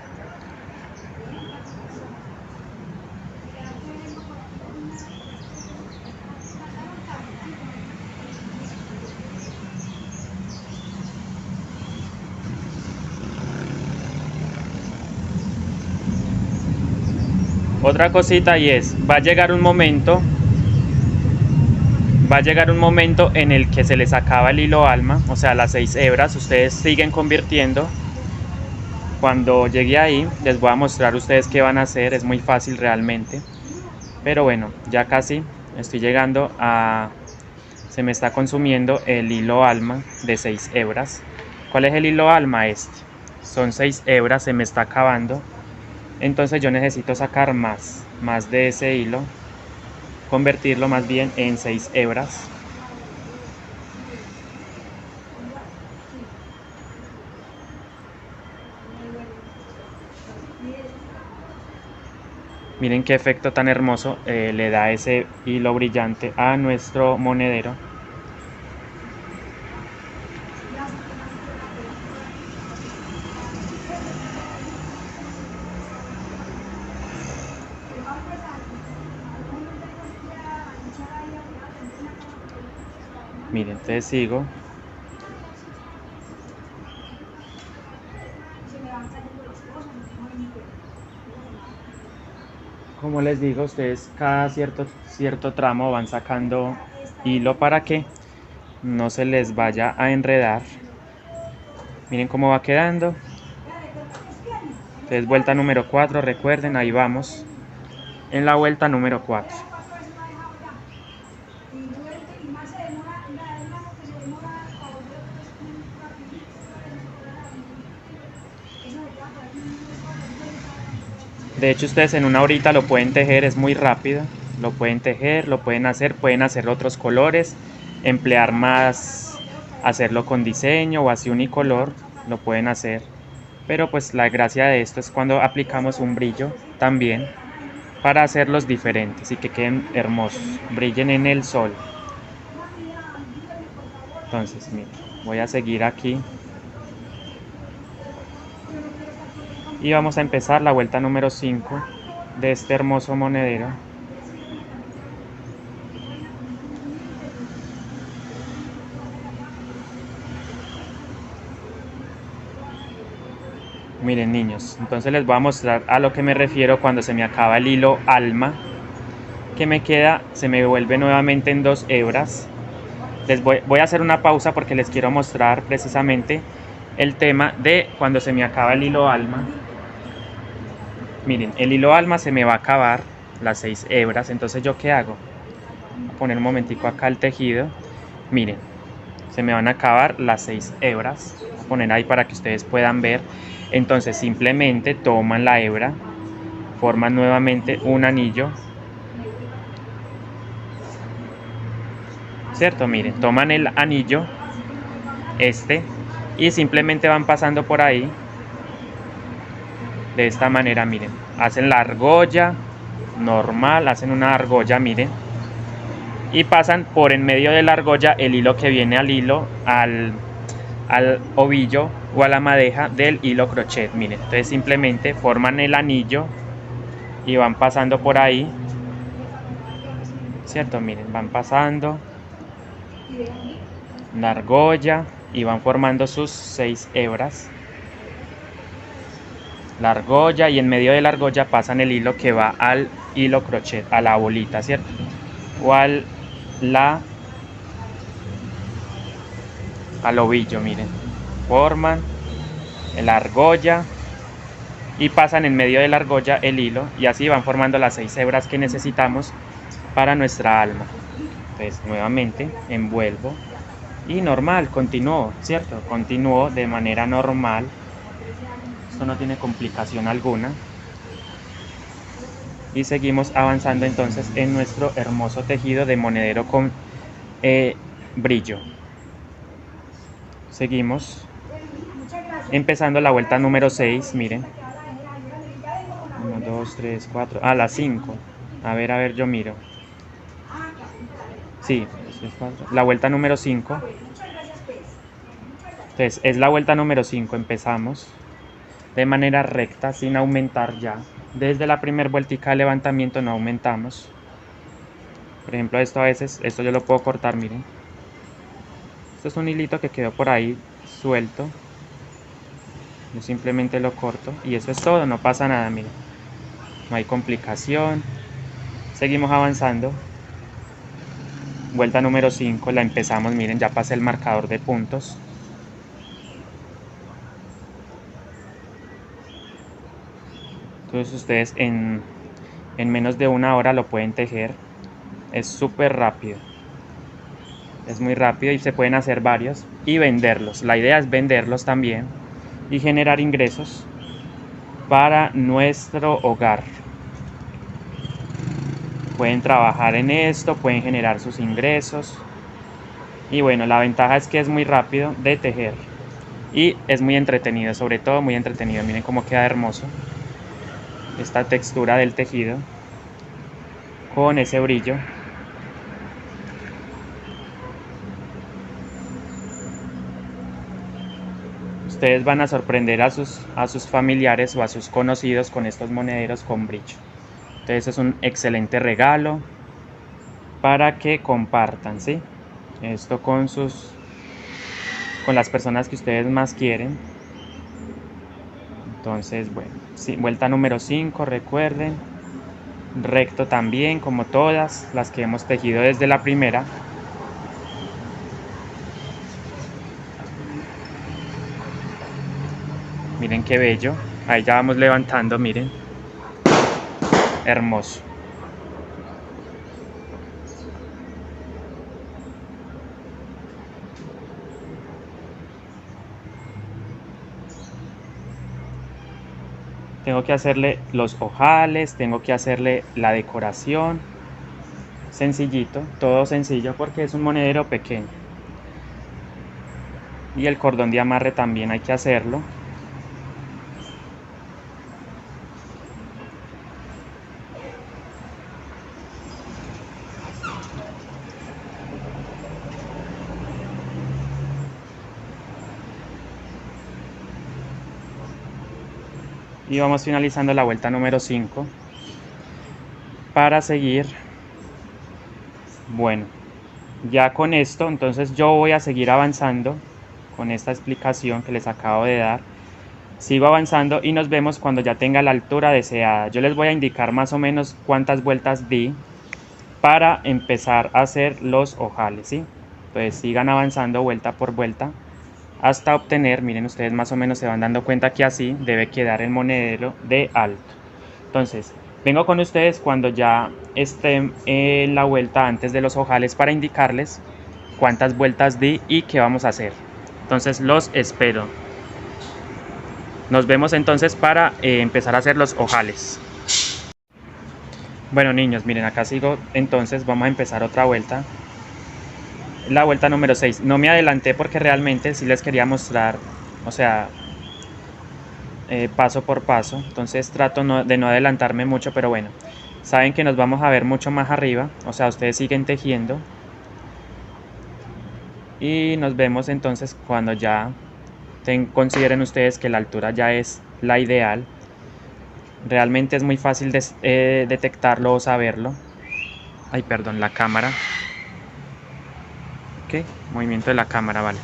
A: Otra cosita y es, va a llegar un momento en el que se les acaba el hilo alma, o sea, las 6 hebras, ustedes siguen convirtiendo. Cuando llegue ahí, les voy a mostrar a ustedes qué van a hacer, es muy fácil realmente. Pero bueno, ya casi estoy llegando a... Se me está consumiendo el hilo alma de 6 hebras. ¿Cuál es el hilo alma? Este. Son 6 hebras, se me está acabando. Entonces yo necesito sacar más de ese hilo, convertirlo más bien en 6 hebras. Miren qué efecto tan hermoso le da ese hilo brillante a nuestro monedero. Miren, entonces sigo. Como les digo, ustedes cada cierto tramo van sacando hilo para que no se les vaya a enredar. Miren cómo va quedando. Entonces vuelta número 4, recuerden, ahí vamos. en la vuelta número 4. De hecho, ustedes en una horita lo pueden tejer, es muy rápido. Lo pueden tejer, lo pueden hacer otros colores, emplear más, hacerlo con diseño o así unicolor, lo pueden hacer. Pero pues la gracia de esto es cuando aplicamos un brillo también para hacerlos diferentes y que queden hermosos, brillen en el sol. Entonces, miren, voy a seguir aquí. Y vamos a empezar la vuelta número 5 de este hermoso monedero. Miren niños, entonces les voy a mostrar a lo que me refiero cuando se me acaba el hilo alma, que me queda, se me vuelve nuevamente en 2 hebras. Voy a hacer una pausa porque les quiero mostrar precisamente el tema de cuando se me acaba el hilo alma. Miren, el hilo alma se me va a acabar las 6 hebras, entonces ¿yo qué hago? Voy a poner un momentico acá el tejido. Miren, se me van a acabar las 6 hebras. Voy a poner ahí para que ustedes puedan ver. Entonces simplemente toman la hebra, forman nuevamente un anillo, ¿cierto? Miren, toman el anillo, y simplemente van pasando por ahí, de esta manera, miren, hacen la argolla normal, hacen una argolla, miren, y pasan por en medio de la argolla el hilo que viene al ovillo o a la madeja del hilo crochet, miren. Entonces simplemente forman el anillo y van pasando por ahí, ¿cierto? Miren, van pasando la argolla y van formando sus 6 hebras, la argolla, y en medio de la argolla pasan el hilo que va al hilo crochet, a la bolita, ¿cierto? O al ovillo, miren, forman la argolla y pasan en medio de la argolla el hilo, y así van formando las 6 hebras que necesitamos para nuestra alma. Entonces nuevamente envuelvo y normal, continúo, ¿cierto? Continúo de manera normal, esto no tiene complicación alguna, y seguimos avanzando entonces en nuestro hermoso tejido de monedero con brillo. Seguimos empezando la vuelta número 6, miren. 1, 2, 3, 4, a las 5. A ver, yo miro. Sí, la vuelta número 5. Entonces, es la vuelta número 5. Empezamos de manera recta, sin aumentar ya. Desde la primera vueltica de levantamiento no aumentamos. Por ejemplo, esto a veces, esto yo lo puedo cortar, miren. Esto es un hilito que quedó por ahí suelto. Yo simplemente lo corto y eso es todo, no pasa nada, miren. No hay complicación. Seguimos avanzando. Vuelta número 5, la empezamos, miren, ya pasé el marcador de puntos. Entonces ustedes en menos de una hora lo pueden tejer. Es súper rápido. Es muy rápido y se pueden hacer varios y venderlos. La idea es venderlos también y generar ingresos para nuestro hogar. Pueden trabajar en esto, pueden generar sus ingresos. Y bueno, la ventaja es que es muy rápido de tejer y es muy entretenido, sobre todo muy entretenido. Miren cómo queda hermoso esta textura del tejido con ese brillo. Ustedes van a sorprender a sus familiares o a sus conocidos con estos monederos con brillo. Entonces es un excelente regalo para que compartan, ¿sí? Esto con las personas que ustedes más quieren. Entonces, bueno, sí, vuelta número 5, recuerden. Recto también, como todas las que hemos tejido desde la primera. Miren qué bello. Ahí ya vamos levantando, miren. Hermoso. Tengo que hacerle los ojales, tengo que hacerle la decoración. Sencillito, todo sencillo porque es un monedero pequeño. Y el cordón de amarre también hay que hacerlo. Y vamos finalizando la vuelta número 5 para seguir. Bueno, ya con esto, entonces yo voy a seguir avanzando con esta explicación que les acabo de dar. Sigo avanzando y nos vemos cuando ya tenga la altura deseada. Yo les voy a indicar más o menos cuántas vueltas di para empezar a hacer los ojales, ¿sí? Entonces sigan avanzando vuelta por vuelta hasta obtener, miren ustedes más o menos se van dando cuenta que así debe quedar el monedero de alto. Entonces vengo con ustedes cuando ya esté en la vuelta antes de los ojales para indicarles cuántas vueltas di y qué vamos a hacer. Entonces los espero. Nos vemos entonces para empezar a hacer los ojales. Bueno niños, miren acá sigo, entonces vamos a empezar otra vuelta. La vuelta número 6. No me adelanté porque realmente sí les quería mostrar, o sea, paso por paso. Entonces trato de no adelantarme mucho, pero bueno. Saben que nos vamos a ver mucho más arriba, o sea, ustedes siguen tejiendo. Y nos vemos entonces cuando ya consideren ustedes que la altura ya es la ideal. Realmente es muy fácil detectarlo o saberlo. Ay, perdón, la cámara. Ok, movimiento de la cámara, vale.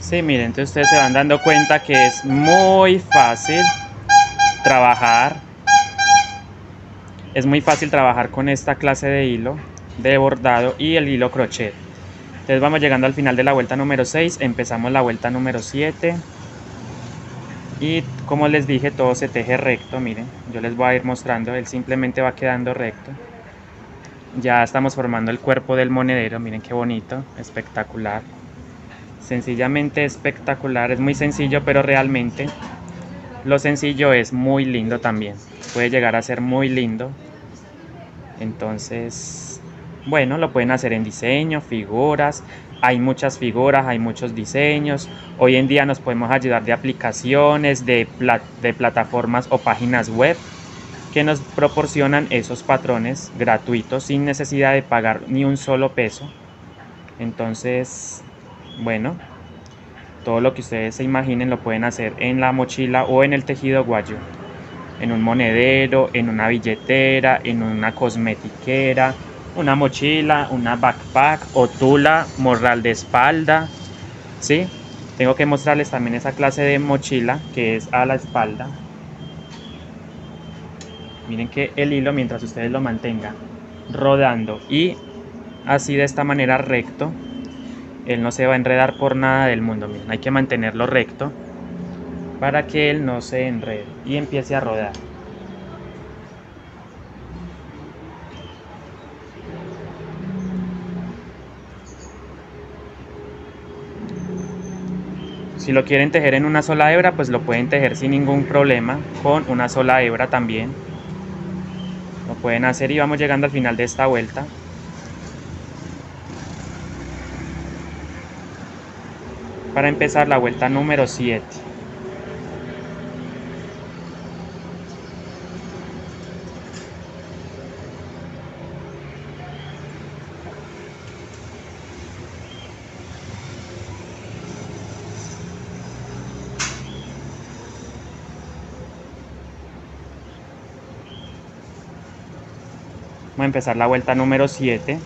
A: Sí, miren, entonces ustedes se van dando cuenta que es muy fácil trabajar. Es muy fácil trabajar con esta clase de hilo de bordado y el hilo crochet. Entonces vamos llegando al final de la vuelta número 6, empezamos la vuelta número 7. Y como les dije, todo se teje recto, miren, yo les voy a ir mostrando, él simplemente va quedando recto. Ya estamos formando el cuerpo del monedero, miren qué bonito, espectacular. Sencillamente espectacular, es muy sencillo, pero realmente lo sencillo es muy lindo también. Puede llegar a ser muy lindo. Entonces, bueno, lo pueden hacer en diseño, figuras. Hay muchas figuras, hay muchos diseños. Hoy en día nos podemos ayudar de aplicaciones, de plataformas o páginas web que nos proporcionan esos patrones gratuitos sin necesidad de pagar ni un solo peso. Entonces, bueno, todo lo que ustedes se imaginen lo pueden hacer en la mochila o en el tejido guayo, en un monedero, en una billetera, en una cosmetiquera, una mochila, una backpack o tula, morral de espalda, ¿sí? Tengo que mostrarles también esa clase de mochila que es a la espalda. Miren que el hilo, mientras ustedes lo mantengan rodando y así de esta manera recto, él no se va a enredar por nada del mundo. Miren, hay que mantenerlo recto para que él no se enrede y empiece a rodar. Si lo quieren tejer en una sola hebra, pues lo pueden tejer sin ningún problema con una sola hebra también. Lo pueden hacer y vamos llegando al final de esta vuelta. Para empezar la vuelta número 7. Vamos a empezar la vuelta número 7.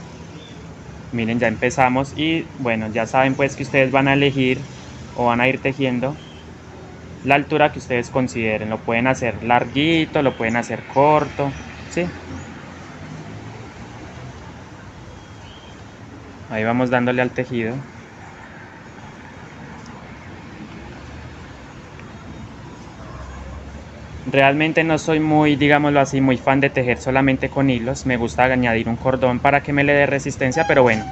A: Miren, ya empezamos y bueno, ya saben pues que ustedes van a elegir o van a ir tejiendo la altura que ustedes consideren. Lo pueden hacer larguito, lo pueden hacer corto, ¿sí? Ahí vamos dándole al tejido. Realmente no soy muy, digámoslo así, muy fan de tejer solamente con hilos. Me gusta añadir un cordón para que me le dé resistencia, pero bueno,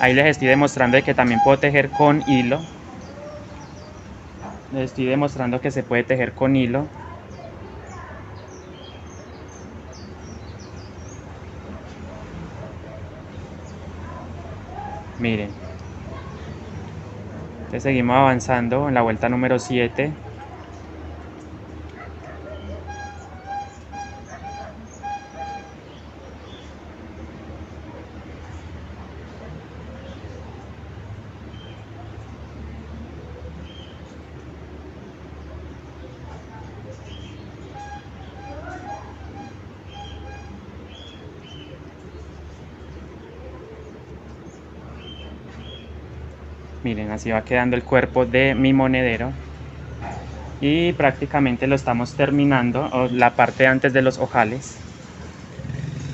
A: ahí les estoy demostrando de que también puedo tejer con hilo. Les estoy demostrando que se puede tejer con hilo. Miren. Entonces seguimos avanzando en la vuelta número 7. Miren, así va quedando el cuerpo de mi monedero. Y prácticamente lo estamos terminando, o la parte antes de los ojales.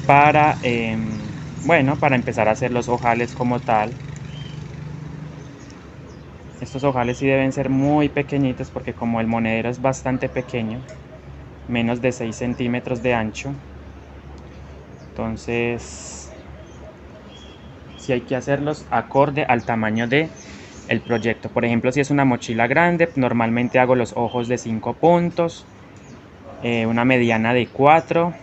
A: Para, bueno, para empezar a hacer los ojales como tal. Estos ojales sí deben ser muy pequeñitos porque como el monedero es bastante pequeño, menos de 6 centímetros de ancho. Entonces, sí hay que hacerlos acorde al tamaño de el proyecto. Por ejemplo, si es una mochila grande, normalmente hago los ojos de 5 puntos, una mediana de 4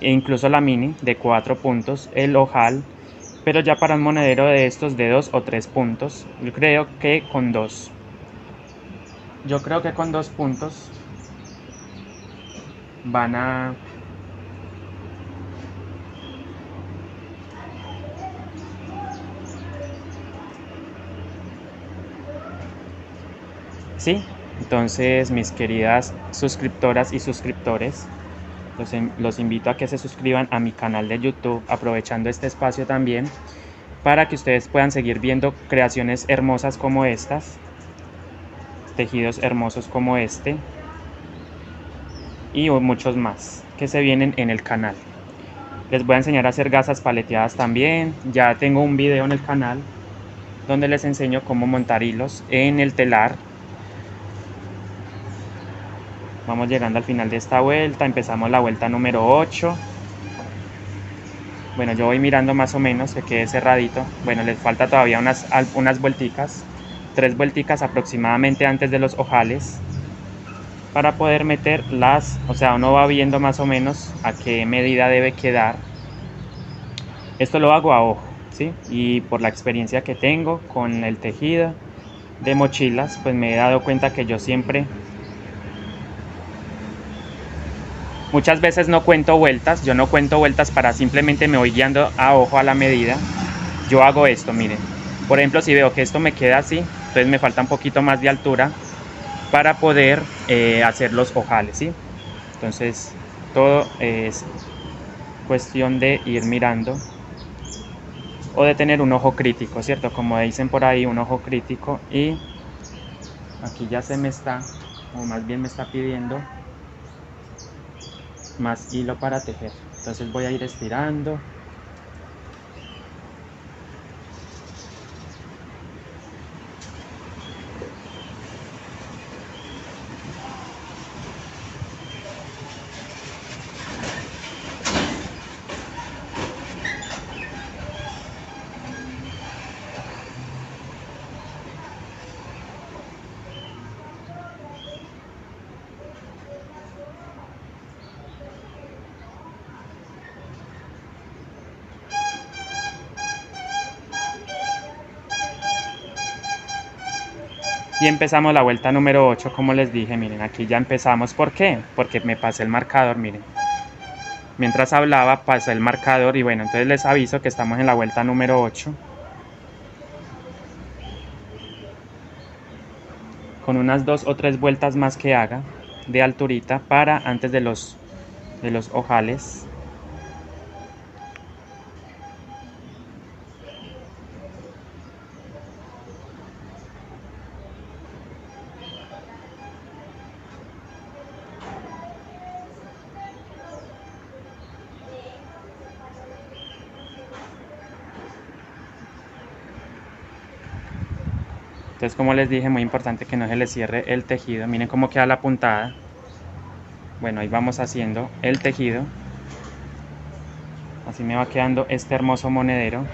A: e incluso la mini de 4 puntos, el ojal, pero ya para un monedero de estos de 2 o 3 puntos, yo creo que con 2. Yo creo que con 2 puntos van a... Sí, entonces mis queridas suscriptoras y suscriptores, los invito a que se suscriban a mi canal de YouTube, aprovechando este espacio también, para que ustedes puedan seguir viendo creaciones hermosas como estas, tejidos hermosos como este, y muchos más que se vienen en el canal. Les voy a enseñar a hacer gasas paleteadas también. Ya tengo un video en el canal donde les enseño cómo montar hilos en el telar. Vamos llegando al final de esta vuelta, empezamos la vuelta número 8. Bueno, yo voy mirando más o menos que quede cerradito. Bueno, les falta todavía unas vuelticas, 3 vuelticas aproximadamente antes de los ojales, para poder meter o sea, uno va viendo más o menos a qué medida debe quedar. Esto lo hago a ojo, ¿sí? Y por la experiencia que tengo con el tejido de mochilas, pues me he dado cuenta que yo siempre... Muchas veces no cuento vueltas, yo no cuento vueltas, para simplemente me voy guiando a ojo a la medida. Yo hago esto, miren. Por ejemplo, si veo que esto me queda así, entonces me falta un poquito más de altura para poder hacer los ojales, ¿sí? Entonces, todo es cuestión de ir mirando o de tener un ojo crítico, ¿cierto? Como dicen por ahí, un ojo crítico. Y aquí ya se me está, o más bien me está pidiendo más hilo para tejer, entonces voy a ir estirando. Y empezamos la vuelta número 8, como les dije. Miren, aquí ya empezamos. ¿Por qué? Porque me pasé el marcador, miren. Mientras hablaba, pasé el marcador y bueno, entonces les aviso que estamos en la vuelta número 8. Con unas 2 o 3 vueltas más que haga de alturita para antes de los ojales. Entonces, como les dije, muy importante que no se le cierre el tejido. Miren cómo queda la puntada. Bueno, ahí vamos haciendo el tejido. Así me va quedando este hermoso monedero.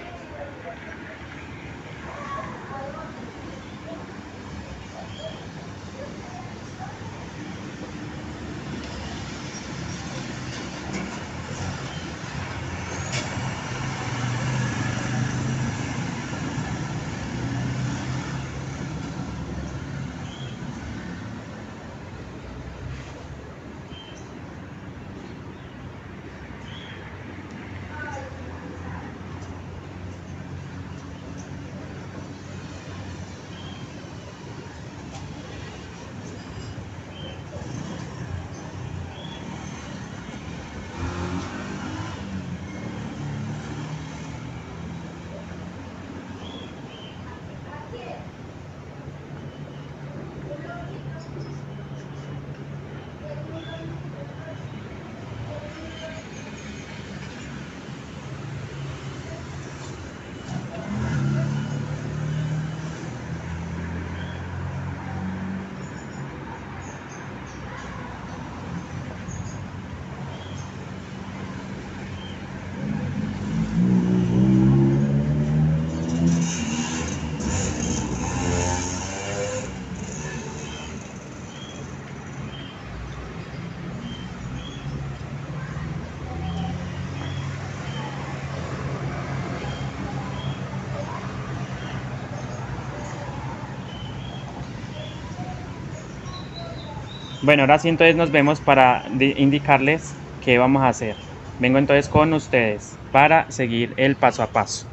A: Bueno, ahora sí entonces nos vemos para indicarles qué vamos a hacer. Vengo entonces con ustedes para seguir el paso a paso.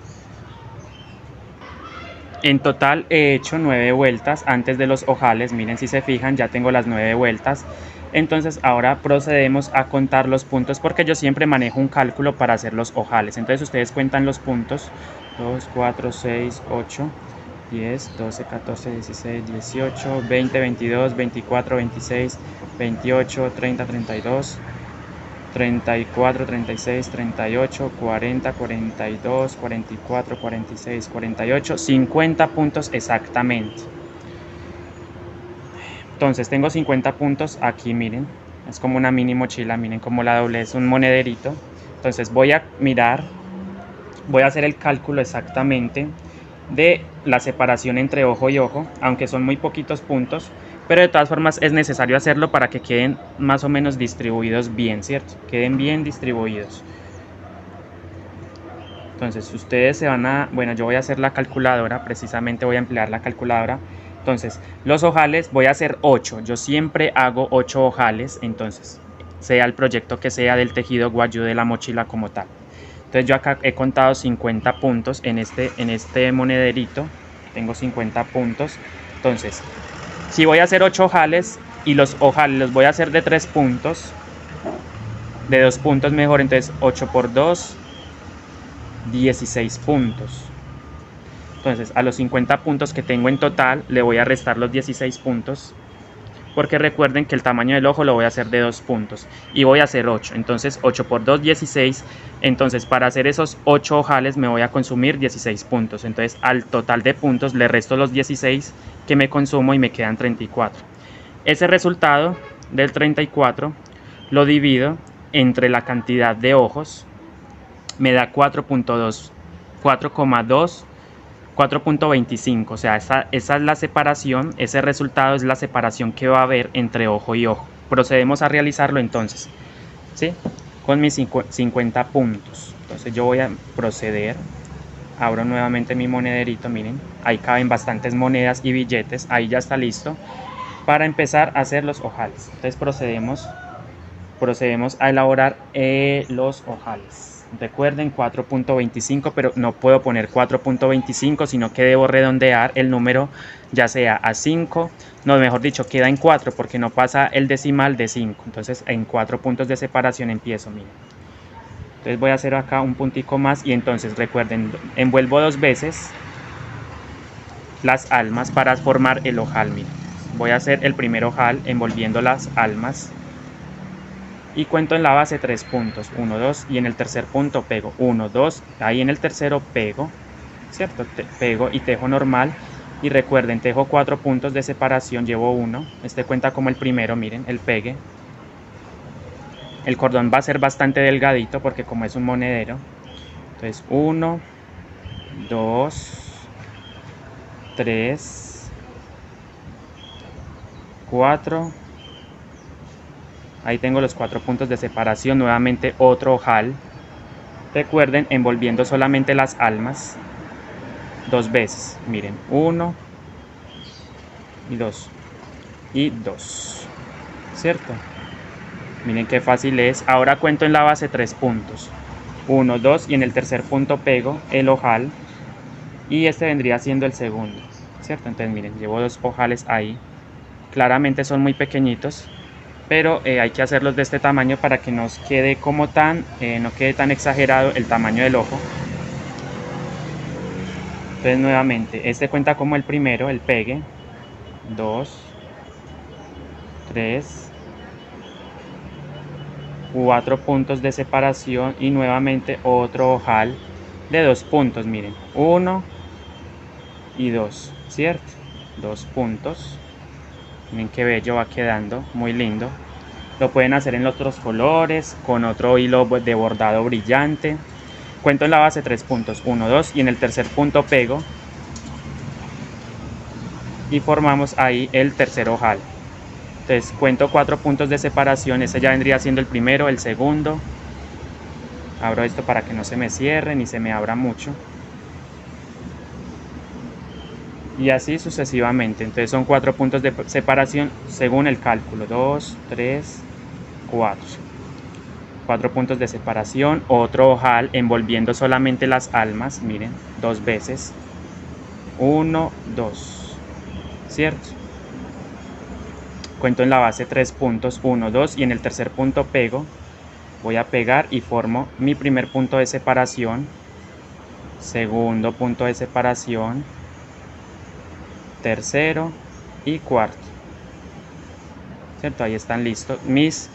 A: En total he hecho 9 vueltas antes de los ojales. Miren, si se fijan, ya tengo las 9 vueltas. Entonces ahora procedemos a contar los puntos, porque yo siempre manejo un cálculo para hacer los ojales. Entonces ustedes cuentan los puntos: 2, 4, 6, 8, 10, 12, 14, 16, 18, 20, 22, 24, 26, 28, 30, 32, 34, 36, 38, 40, 42, 44, 46, 48, 50 puntos exactamente. Entonces tengo 50 puntos aquí, miren, es como una mini mochila, miren cómo la doblez es un monederito. Entonces voy a mirar, voy a hacer el cálculo exactamente de la separación entre ojo y ojo, aunque son muy poquitos puntos, pero de todas formas es necesario hacerlo para que queden más o menos distribuidos bien, ¿cierto? Queden bien distribuidos. Entonces ustedes se van a, bueno, yo voy a hacer la calculadora, precisamente voy a emplear la calculadora. Entonces los ojales voy a hacer 8, yo siempre hago 8 ojales, entonces sea el proyecto que sea del tejido guayú de la mochila como tal. Entonces yo acá he contado 50 puntos en este monederito, tengo 50 puntos. Entonces, si voy a hacer 8 ojales y los ojales los voy a hacer de 3 puntos, de 2 puntos mejor, entonces 8 por 2, 16 puntos. Entonces a los 50 puntos que tengo en total le voy a restar los 16 puntos, porque recuerden que el tamaño del ojo lo voy a hacer de 2 puntos y voy a hacer 8, entonces 8 por 2, 16, entonces para hacer esos 8 ojales me voy a consumir 16 puntos, entonces al total de puntos le resto los 16 que me consumo y me quedan 34. Ese resultado del 34 lo divido entre la cantidad de ojos, me da 4.2, 4,2, 4.25, o sea, esa es la separación, ese resultado es la separación que va a haber entre ojo y ojo. Procedemos a realizarlo entonces, ¿sí? Con mis 50 puntos. Entonces yo voy a proceder, abro nuevamente mi monederito, miren, ahí caben bastantes monedas y billetes, ahí ya está listo para empezar a hacer los ojales. Entonces procedemos a elaborar los ojales. Recuerden 4.25, pero no puedo poner 4.25, sino que debo redondear el número ya sea a 5, no, mejor dicho, queda en 4 porque no pasa el decimal de 5. Entonces en 4 puntos de separación empiezo, miren. Entonces voy a hacer acá un puntico más y entonces recuerden, envuelvo 2 veces las almas para formar el ojal, miren. Voy a hacer el primer ojal envolviendo las almas y cuento en la base 3 puntos, 1, 2, y en el tercer punto pego 1, 2, ahí en el tercero pego, ¿cierto? Pego y tejo normal Y recuerden, tejo 4 puntos de separación, llevo 1. Este cuenta como el primero, miren, el pegue. El cordón va a ser bastante delgadito porque como es un monedero. Entonces 1, 2, 3, 4. Ahí tengo los 4 puntos de separación. Nuevamente otro ojal. Recuerden, envolviendo solamente las almas. 2 veces. Miren, 1 y 2. Y 2. ¿Cierto? Miren qué fácil es. Ahora cuento en la base 3 puntos. 1, 2 y en el tercer punto pego el ojal. Y este vendría siendo el segundo. ¿Cierto? Entonces miren, llevo 2 ojales ahí. Claramente son muy pequeñitos. Pero hay que hacerlos de este tamaño para que nos quede como no quede tan exagerado el tamaño del ojo. Entonces nuevamente, este cuenta como el primero, el pegue. 2, 3, 4 puntos de separación y nuevamente otro ojal de 2 puntos, miren, 1 y 2, ¿cierto? 2 puntos. Miren qué bello va quedando, muy lindo. Lo pueden hacer en otros colores, con otro hilo de bordado brillante. Cuento en la base 3 puntos, 1, 2 y en el tercer punto pego. Y formamos ahí el tercer ojal. Entonces cuento 4 puntos de separación, ese ya vendría siendo el primero, el segundo. Abro esto para que no se me cierre ni se me abra mucho. Y así sucesivamente. Entonces son 4 puntos de separación según el cálculo. 2, 3, 4. 4 puntos de separación. Otro ojal envolviendo solamente las almas. Miren, 2 veces. 1, 2. ¿Cierto? Cuento en la base 3 puntos. 1, 2 y en el tercer punto pego. Voy a pegar y formo mi primer punto de separación. Segundo punto de separación. Tercero y cuarto. ¿Cierto? Ahí están listos mis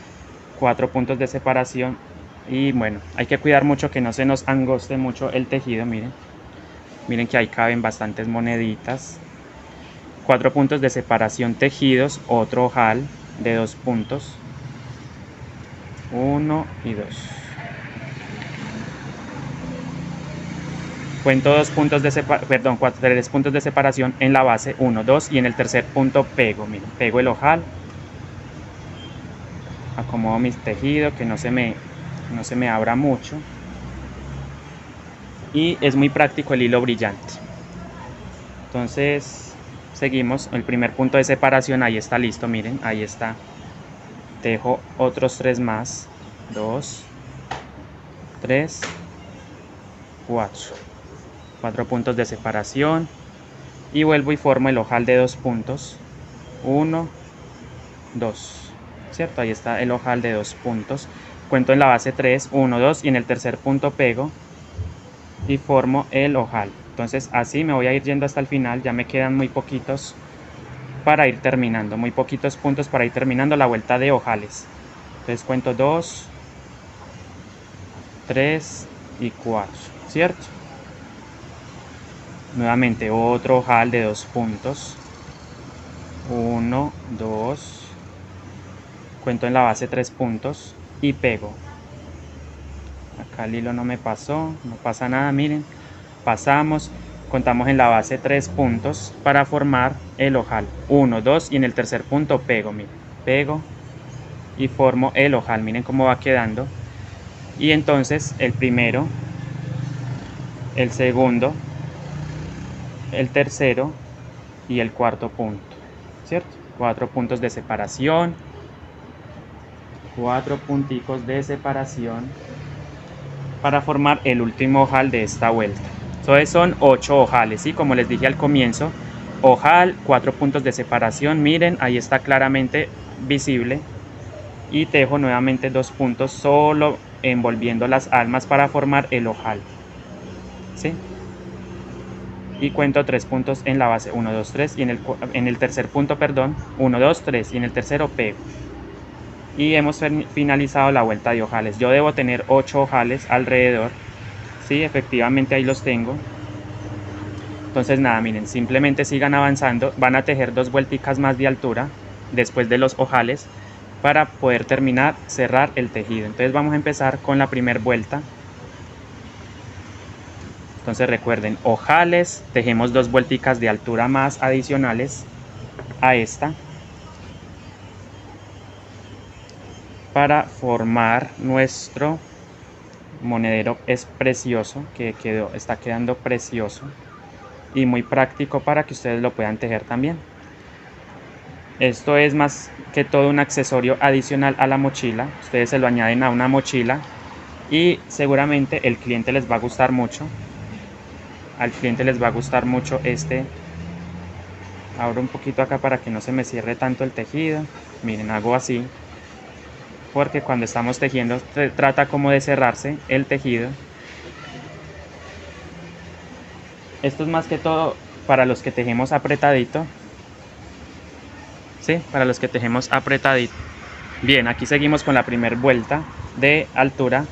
A: 4 puntos de separación. Y bueno, hay que cuidar mucho que no se nos angoste mucho el tejido. Miren que ahí caben bastantes moneditas. 4 puntos de separación tejidos, otro ojal de 2 puntos. 1 y 2. Cuento 3 puntos de separación en la base, 1, 2 y en el tercer punto pego, miren, pego el ojal. Acomodo mis tejidos que no se me abra mucho. Y es muy práctico el hilo brillante. Entonces seguimos, el primer punto de separación, ahí está listo, miren, ahí está. Tejo otros 3 más, 2, 3, 4. 4 puntos de separación y vuelvo y formo el ojal de 2 puntos. 1, 2. ¿Cierto? Ahí está el ojal de 2 puntos. Cuento en la base 3, 1, 2 y en el tercer punto pego y formo el ojal. Entonces así me voy a ir yendo hasta el final. Ya me quedan muy poquitos para ir terminando, muy poquitos puntos para ir terminando la vuelta de ojales. Entonces cuento 2, 3 y 4, ¿cierto? Nuevamente otro ojal de 2 puntos. 1, 2. Cuento en la base 3 puntos y pego. Acá el hilo no me pasó, no pasa nada, miren. Pasamos, contamos en la base 3 puntos para formar el ojal. 1, 2 y en el tercer punto pego, miren. Pego y formo el ojal, miren cómo va quedando. Y entonces el primero, el segundo, el tercero y el cuarto punto, ¿cierto? 4 puntos de separación, 4 punticos de separación para formar el último ojal de esta vuelta. Entonces son 8 ojales, ¿sí? Como les dije al comienzo, ojal, 4 puntos de separación, miren, ahí está claramente visible. Y tejo nuevamente 2 puntos solo envolviendo las almas para formar el ojal, ¿sí? Y cuento 3 puntos en la base, 1, 2, 3 y en el tercer punto, 1, 2, 3 y en el tercero pego. Y hemos finalizado la vuelta de ojales. Yo debo tener 8 ojales alrededor, ¿sí? Efectivamente ahí los tengo. Entonces nada, miren, simplemente sigan avanzando, van a tejer 2 vuelticas más de altura después de los ojales para poder terminar, cerrar el tejido. Entonces vamos a empezar con la primera vuelta. Entonces recuerden, ojales, tejemos 2 vuelticas de altura más adicionales a esta para formar nuestro monedero. Es precioso, que está quedando precioso y muy práctico para que ustedes lo puedan tejer también. Esto es más que todo un accesorio adicional a la mochila. Ustedes se lo añaden a una mochila y seguramente el cliente les va a gustar mucho. Al cliente les va a gustar mucho este. Abro un poquito acá para que no se me cierre tanto el tejido. Miren, hago así porque cuando estamos tejiendo trata como de cerrarse el tejido. Esto es más que todo para los que tejemos apretadito. ¿Sí? Para los que tejemos apretadito. Bien, aquí seguimos con la primera vuelta de altura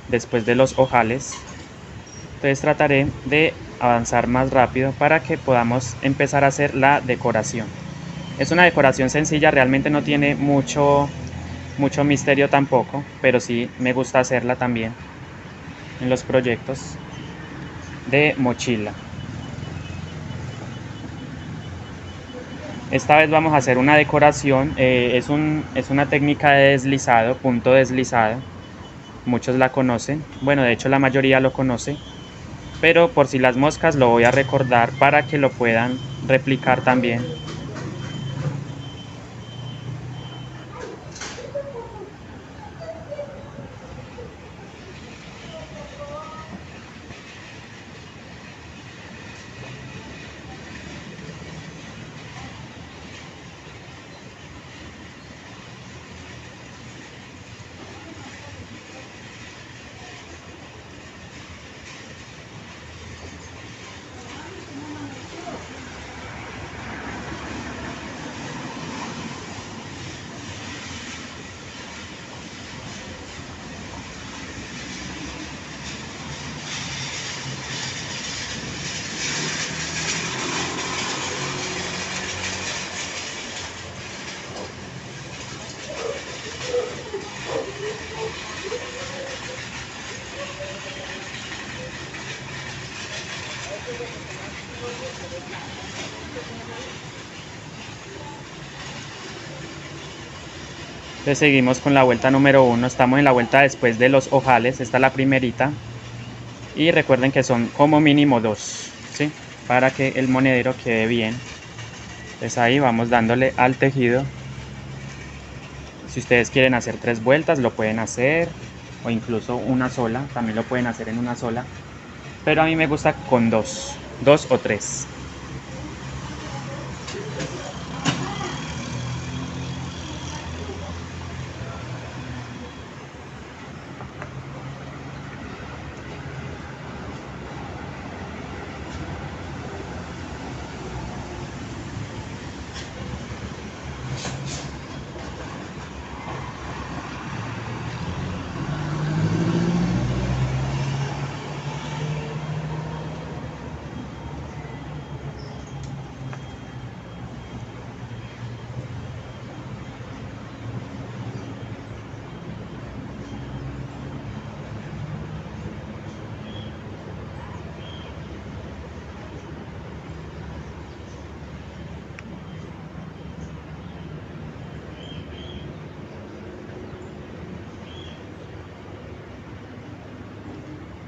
A: después de los ojales. Entonces trataré de avanzar más rápido para que podamos empezar a hacer la decoración. Es una decoración sencilla, realmente no tiene mucho misterio tampoco, pero sí me gusta hacerla también en los proyectos de mochila. Esta vez vamos a hacer una decoración, es una técnica de deslizado, punto deslizado. Muchos la conocen, bueno, de hecho la mayoría lo conoce, pero por si las moscas lo voy a recordar para que lo puedan replicar también. Entonces seguimos con la vuelta número 1, estamos en la vuelta después de los ojales, esta es la primerita. Y recuerden que son como mínimo 2, ¿sí? Para que el monedero quede bien. Entonces ahí vamos dándole al tejido. Si ustedes quieren hacer 3 vueltas lo pueden hacer, o incluso una sola, también lo pueden hacer en una sola. Pero a mí me gusta con 2 o 3.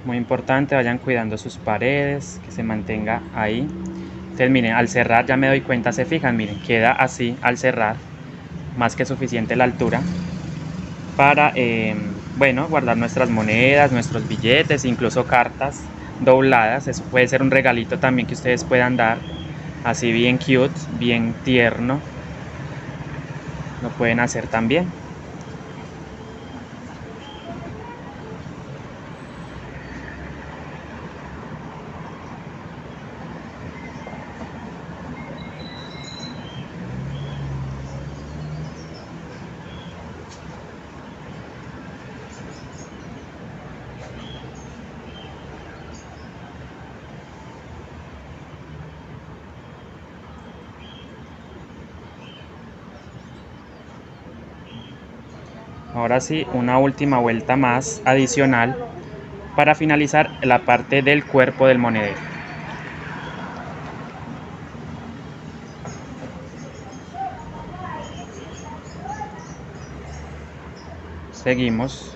A: Muy importante, vayan cuidando sus paredes, que se mantenga ahí. Entonces miren, al cerrar ya me doy cuenta, se fijan, miren, queda así al cerrar, más que suficiente la altura para, bueno, guardar nuestras monedas, nuestros billetes, incluso cartas dobladas. Eso puede ser un regalito también que ustedes puedan dar, así bien cute, bien tierno, lo pueden hacer también. Ahora sí, una última vuelta más adicional para finalizar la parte del cuerpo del monedero. Seguimos.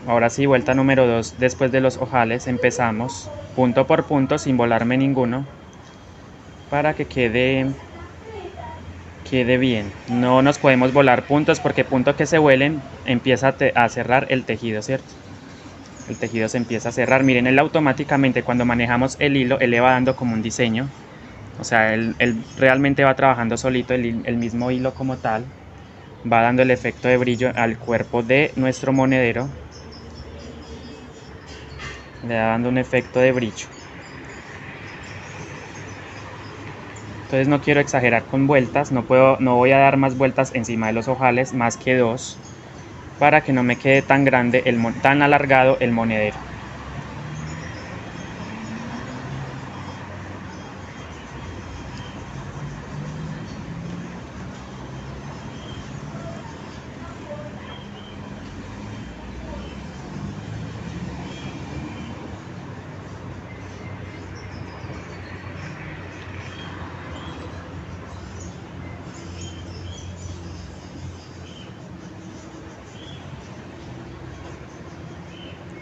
A: Ahora sí, vuelta número 2, después de los ojales empezamos punto por punto sin volarme ninguno para que quede bien. No nos podemos volar puntos porque punto que se vuelen empieza a cerrar el tejido, ¿cierto? El tejido se empieza a cerrar. Miren, él automáticamente cuando manejamos el hilo, él le va dando como un diseño. O sea, él realmente va trabajando solito, el mismo hilo como tal. Va dando el efecto de brillo al cuerpo de nuestro monedero. Le va dando un efecto de brillo. Entonces no quiero exagerar con vueltas, no voy a dar más vueltas encima de los ojales, más que 2, para que no me quede tan grande, tan alargado el monedero.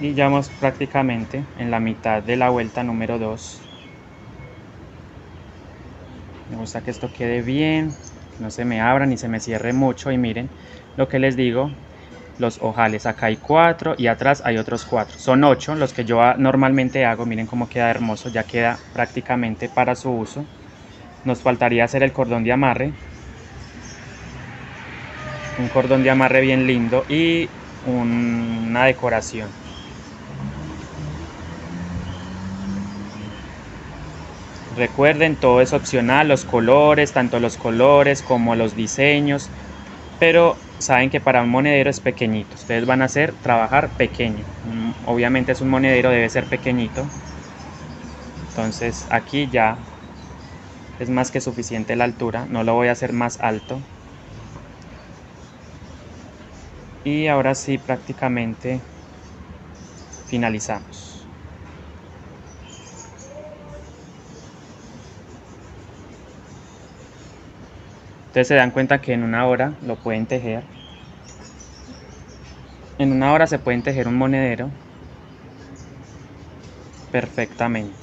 A: Y ya vamos prácticamente en la mitad de la vuelta número 2. Me gusta que esto quede bien, que no se me abra ni se me cierre mucho. Y miren lo que les digo, los ojales, acá hay 4 y atrás hay otros 4. Son 8 los que yo normalmente hago. Miren cómo queda hermoso, ya queda prácticamente para su uso. Nos faltaría hacer el cordón de amarre. Un cordón de amarre bien lindo y una decoración. Recuerden, todo es opcional, los colores, tanto los colores como los diseños, pero saben que para un monedero es pequeñito. Ustedes van a trabajar pequeño. Obviamente es un monedero, debe ser pequeñito. Entonces aquí ya es más que suficiente la altura, no lo voy a hacer más alto. Y ahora sí, prácticamente finalizamos. Entonces se dan cuenta que en una hora lo pueden tejer. En una hora se pueden tejer un monedero perfectamente.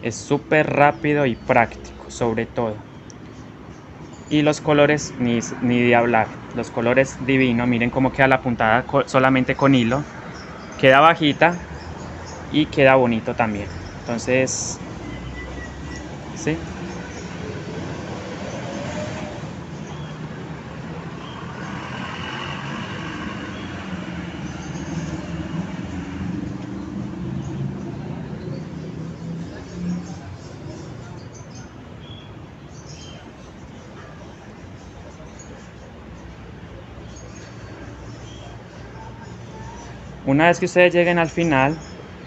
A: Es súper rápido y práctico, sobre todo. Y los colores, ni de hablar. Los colores divinos. Miren cómo queda la puntada solamente con hilo. Queda bajita y queda bonito también. Entonces, ¿sí? Una vez que ustedes lleguen al final,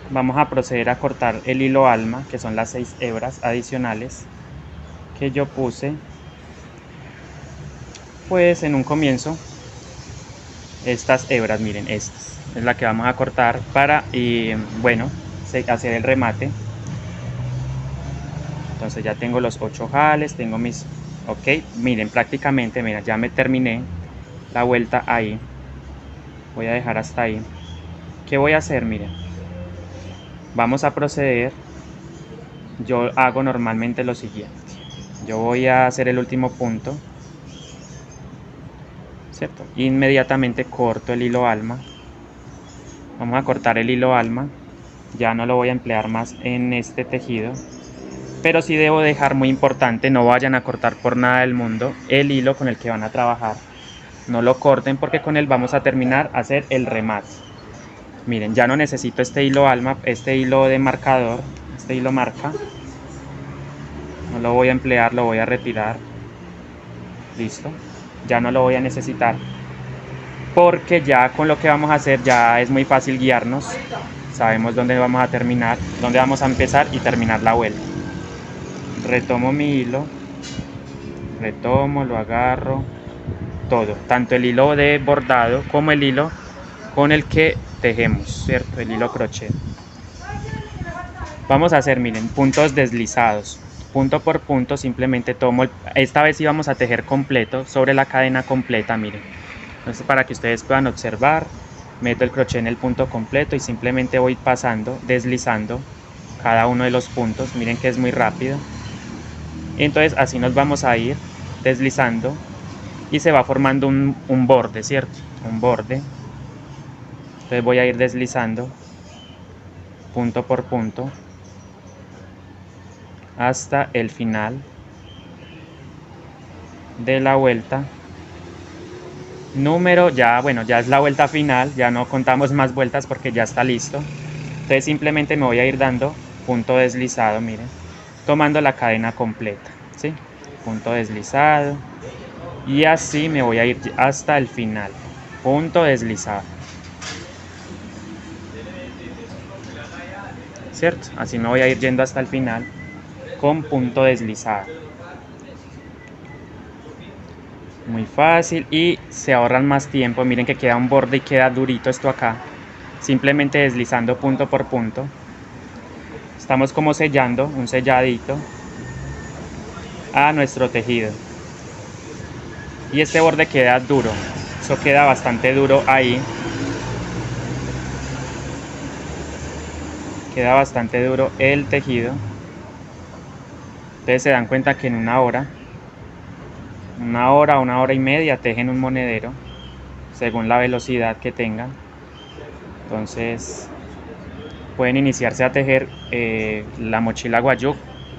A: vamos a proceder a cortar el hilo alma, que son las 6 hebras adicionales que yo puse pues en un comienzo. Estas hebras, miren, estas es la que vamos a cortar para bueno, hacer el remate. Entonces ya tengo los 8 ojales, tengo mis, ok, miren, prácticamente, mira, ya me terminé la vuelta ahí. Voy a dejar hasta ahí. ¿Qué voy a hacer? Miren, vamos a proceder. Yo hago normalmente lo siguiente. Yo voy a hacer el último punto, ¿cierto? Inmediatamente corto el hilo alma. Vamos a cortar el hilo alma. Ya no lo voy a emplear más en este tejido, pero sí debo dejar muy importante, no vayan a cortar por nada del mundo el hilo con el que van a trabajar. No lo corten porque con él vamos a terminar a hacer el remate. Miren, ya no necesito este hilo alma, este hilo de marcador, este hilo marca. No lo voy a emplear, lo voy a retirar. Listo. Ya no lo voy a necesitar, porque ya con lo que vamos a hacer ya es muy fácil guiarnos. Sabemos dónde vamos a terminar, dónde vamos a empezar y terminar la vuelta. Retomo mi hilo, lo agarro, todo, tanto el hilo de bordado como el hilo con el que tejemos, ¿cierto? El hilo crochet. Vamos a hacer, miren, puntos deslizados. Punto por punto, simplemente tomo, esta vez sí vamos a tejer completo, sobre la cadena completa, miren. Entonces, para que ustedes puedan observar, meto el crochet en el punto completo y simplemente voy pasando, deslizando cada uno de los puntos. Miren que es muy rápido. Entonces así nos vamos a ir deslizando y se va formando un borde, ¿cierto? Un borde. Entonces voy a ir deslizando punto por punto hasta el final de la vuelta. Número, ya es la vuelta final, ya no contamos más vueltas porque ya está listo. Entonces simplemente me voy a ir dando punto deslizado, miren, tomando la cadena completa, ¿sí? Punto deslizado y así me voy a ir hasta el final, punto deslizado, ¿cierto? Así me voy a ir yendo hasta el final con punto deslizado. Muy fácil y se ahorran más tiempo. Miren que queda un borde y queda durito esto acá, simplemente deslizando punto por punto. Estamos como sellando, un selladito a nuestro tejido. Y este borde queda duro, eso queda bastante duro ahí. Queda bastante duro el tejido. Ustedes se dan cuenta que en una hora y media tejen un monedero, según la velocidad que tengan. Entonces pueden iniciarse a tejer la mochila Guayú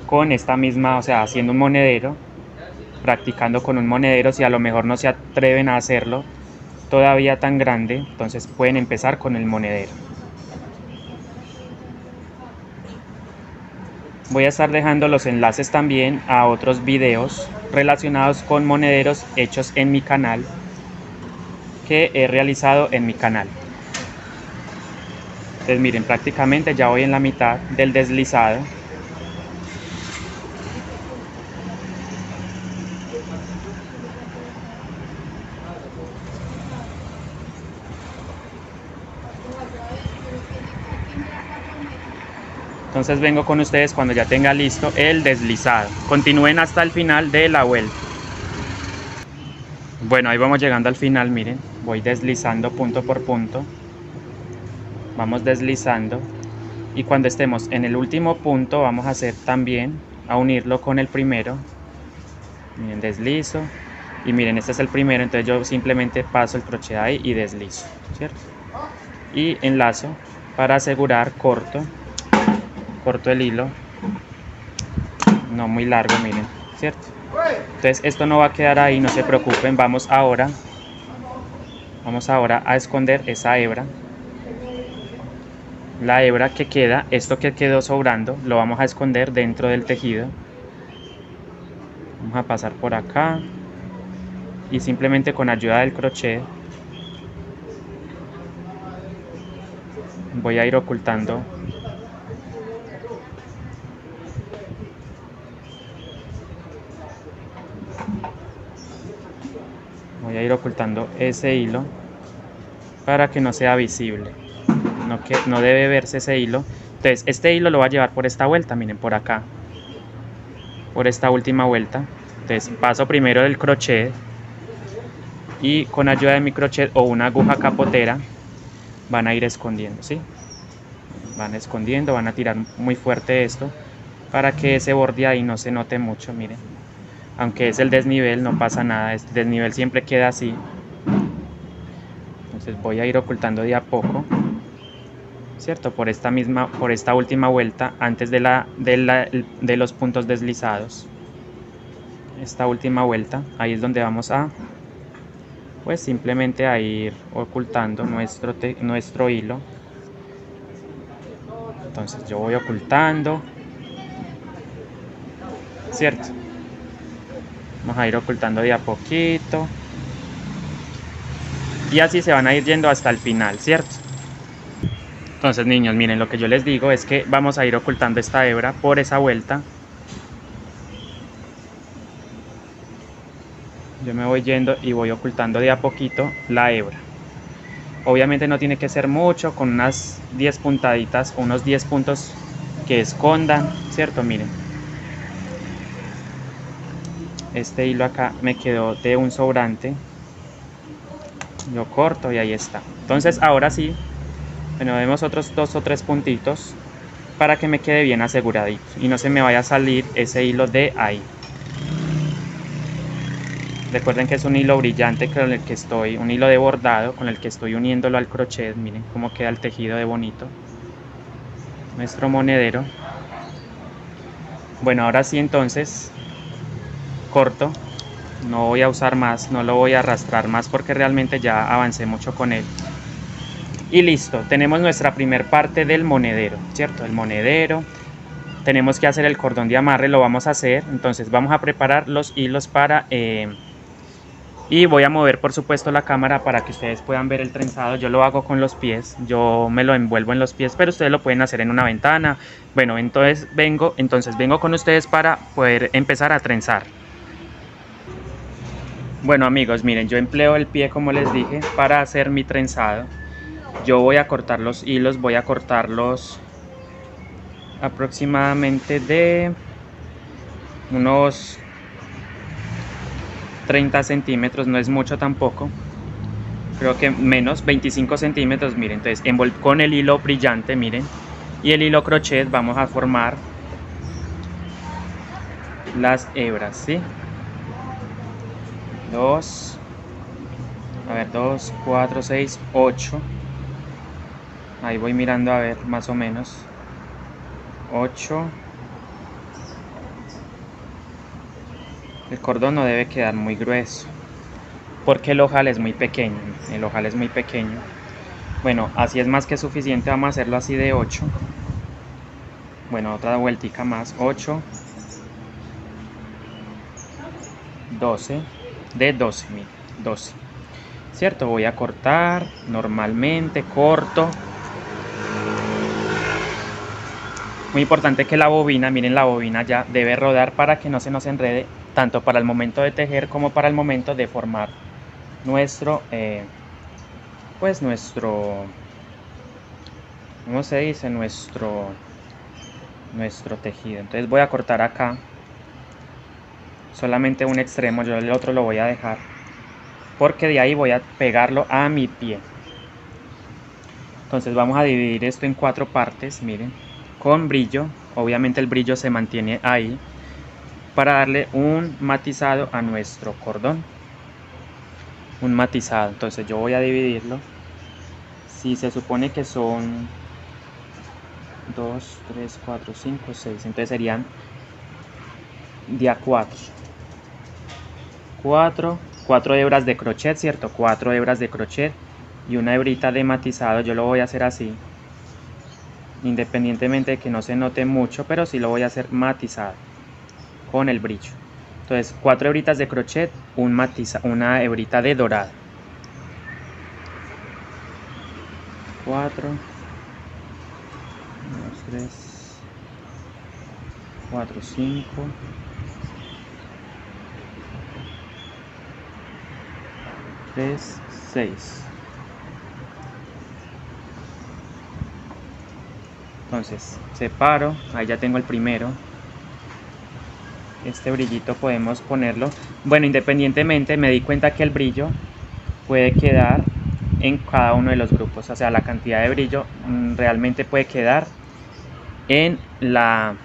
A: con esta misma, o sea, haciendo un monedero, practicando con un monedero. Si a lo mejor no se atreven a hacerlo todavía tan grande, entonces pueden empezar con el monedero. Voy a estar dejando los enlaces también a otros videos relacionados con monederos hechos en mi canal, que he realizado en mi canal. Entonces miren, prácticamente ya voy en la mitad del deslizado. Entonces vengo con ustedes cuando ya tenga listo el deslizado. Continúen hasta el final de la vuelta. Bueno, ahí vamos llegando al final, miren. Voy deslizando punto por punto. Vamos deslizando. Y cuando estemos en el último punto vamos a hacer también, a unirlo con el primero. Miren, deslizo. Y miren, este es el primero, entonces yo simplemente paso el crochet ahí y deslizo, ¿cierto? Y enlazo para asegurar, corto el hilo, no muy largo, miren, ¿cierto? Entonces esto no va a quedar ahí, no se preocupen. Vamos ahora a esconder esa hebra, la hebra que queda, esto que quedó sobrando, lo vamos a esconder dentro del tejido. Vamos a pasar por acá y simplemente con ayuda del crochet voy a ir ocultando ese hilo para que no sea visible, no debe verse ese hilo. Entonces este hilo lo va a llevar por esta vuelta, miren, por acá, por esta última vuelta. Entonces paso primero el crochet y con ayuda de mi crochet o una aguja capotera van a ir escondiendo, ¿sí? Van escondiendo, van a tirar muy fuerte esto para que ese borde ahí no se note mucho, miren. Aunque es el desnivel, no pasa nada, este desnivel siempre queda así. Entonces voy a ir ocultando de a poco, ¿cierto? Por esta última vuelta, antes de los puntos deslizados. Esta última vuelta, ahí es donde vamos a, pues simplemente a ir ocultando nuestro hilo. Entonces yo voy ocultando ¿cierto? Vamos a ir ocultando de a poquito. Y así se van a ir yendo hasta el final, ¿cierto? Entonces, niños, miren, lo que yo les digo es que vamos a ir ocultando esta hebra por esa vuelta. Yo me voy yendo y voy ocultando de a poquito la hebra. Obviamente no tiene que ser mucho, con unas 10 puntaditas, unos 10 puntos que escondan, ¿cierto? Miren. Este hilo acá me quedó de un sobrante. Yo corto y ahí está. Entonces ahora sí, bueno, vemos otros 2 o 3 puntitos para que me quede bien aseguradito y no se me vaya a salir ese hilo de ahí. Recuerden que es un hilo brillante con el que estoy, un hilo de bordado con el que estoy uniéndolo al crochet. Miren cómo queda el tejido de bonito. Nuestro monedero. Bueno, ahora sí, entonces corto. No voy a usar más, no lo voy a arrastrar más porque realmente ya avancé mucho con él. Y listo, tenemos nuestra primer parte del monedero, ¿cierto? El monedero. Tenemos que hacer el cordón de amarre, lo vamos a hacer. Entonces vamos a preparar los hilos para... y voy a mover por supuesto la cámara para que ustedes puedan ver el trenzado. Yo lo hago con los pies, yo me lo envuelvo en los pies, pero ustedes lo pueden hacer en una ventana. Bueno, entonces vengo con ustedes para poder empezar a trenzar. Bueno, amigos, miren, yo empleo el pie, como les dije, para hacer mi trenzado. Yo voy a cortar los hilos, voy a cortarlos aproximadamente de unos 30 centímetros, no es mucho tampoco, creo que menos, 25 centímetros, miren. Entonces con el hilo brillante, miren, y el hilo crochet vamos a formar las hebras, ¿sí? 2, 4, 6, 8, ahí voy mirando a ver más o menos, 8. El cordón no debe quedar muy grueso porque el ojal es muy pequeño, Bueno, así es más que suficiente, vamos a hacerlo así de 8. Bueno, otra vueltica más, 8, 12, de 12, miren, 12, ¿cierto? Voy a cortar, normalmente corto. Muy importante que la bobina, miren, la bobina ya debe rodar para que no se nos enrede, tanto para el momento de tejer como para el momento de formar nuestro, ¿cómo se dice? Nuestro tejido. Entonces voy a cortar acá solamente un extremo, yo el otro lo voy a dejar, porque de ahí voy a pegarlo a mi pie. Entonces vamos a dividir esto en 4 partes, miren, con brillo. Obviamente el brillo se mantiene ahí para darle un matizado a nuestro cordón, un matizado. Entonces yo voy a dividirlo. Si se supone que son 2, 3, 4, 5, 6, entonces serían de a 4. 4 hebras de crochet, ¿cierto? 4 hebras de crochet y una hebrita de matizado. Yo lo voy a hacer así, independientemente de que no se note mucho, pero sí lo voy a hacer matizado con el brillo. Entonces 4 hebritas de crochet, una hebrita de dorado. 4, 1, 2, 3, 4, 5, 3, 6. Entonces separo, ahí ya tengo el primero. Este brillito podemos ponerlo, bueno, independientemente, me di cuenta que el brillo puede quedar en cada uno de los grupos, o sea, la cantidad de brillo realmente puede quedar en la,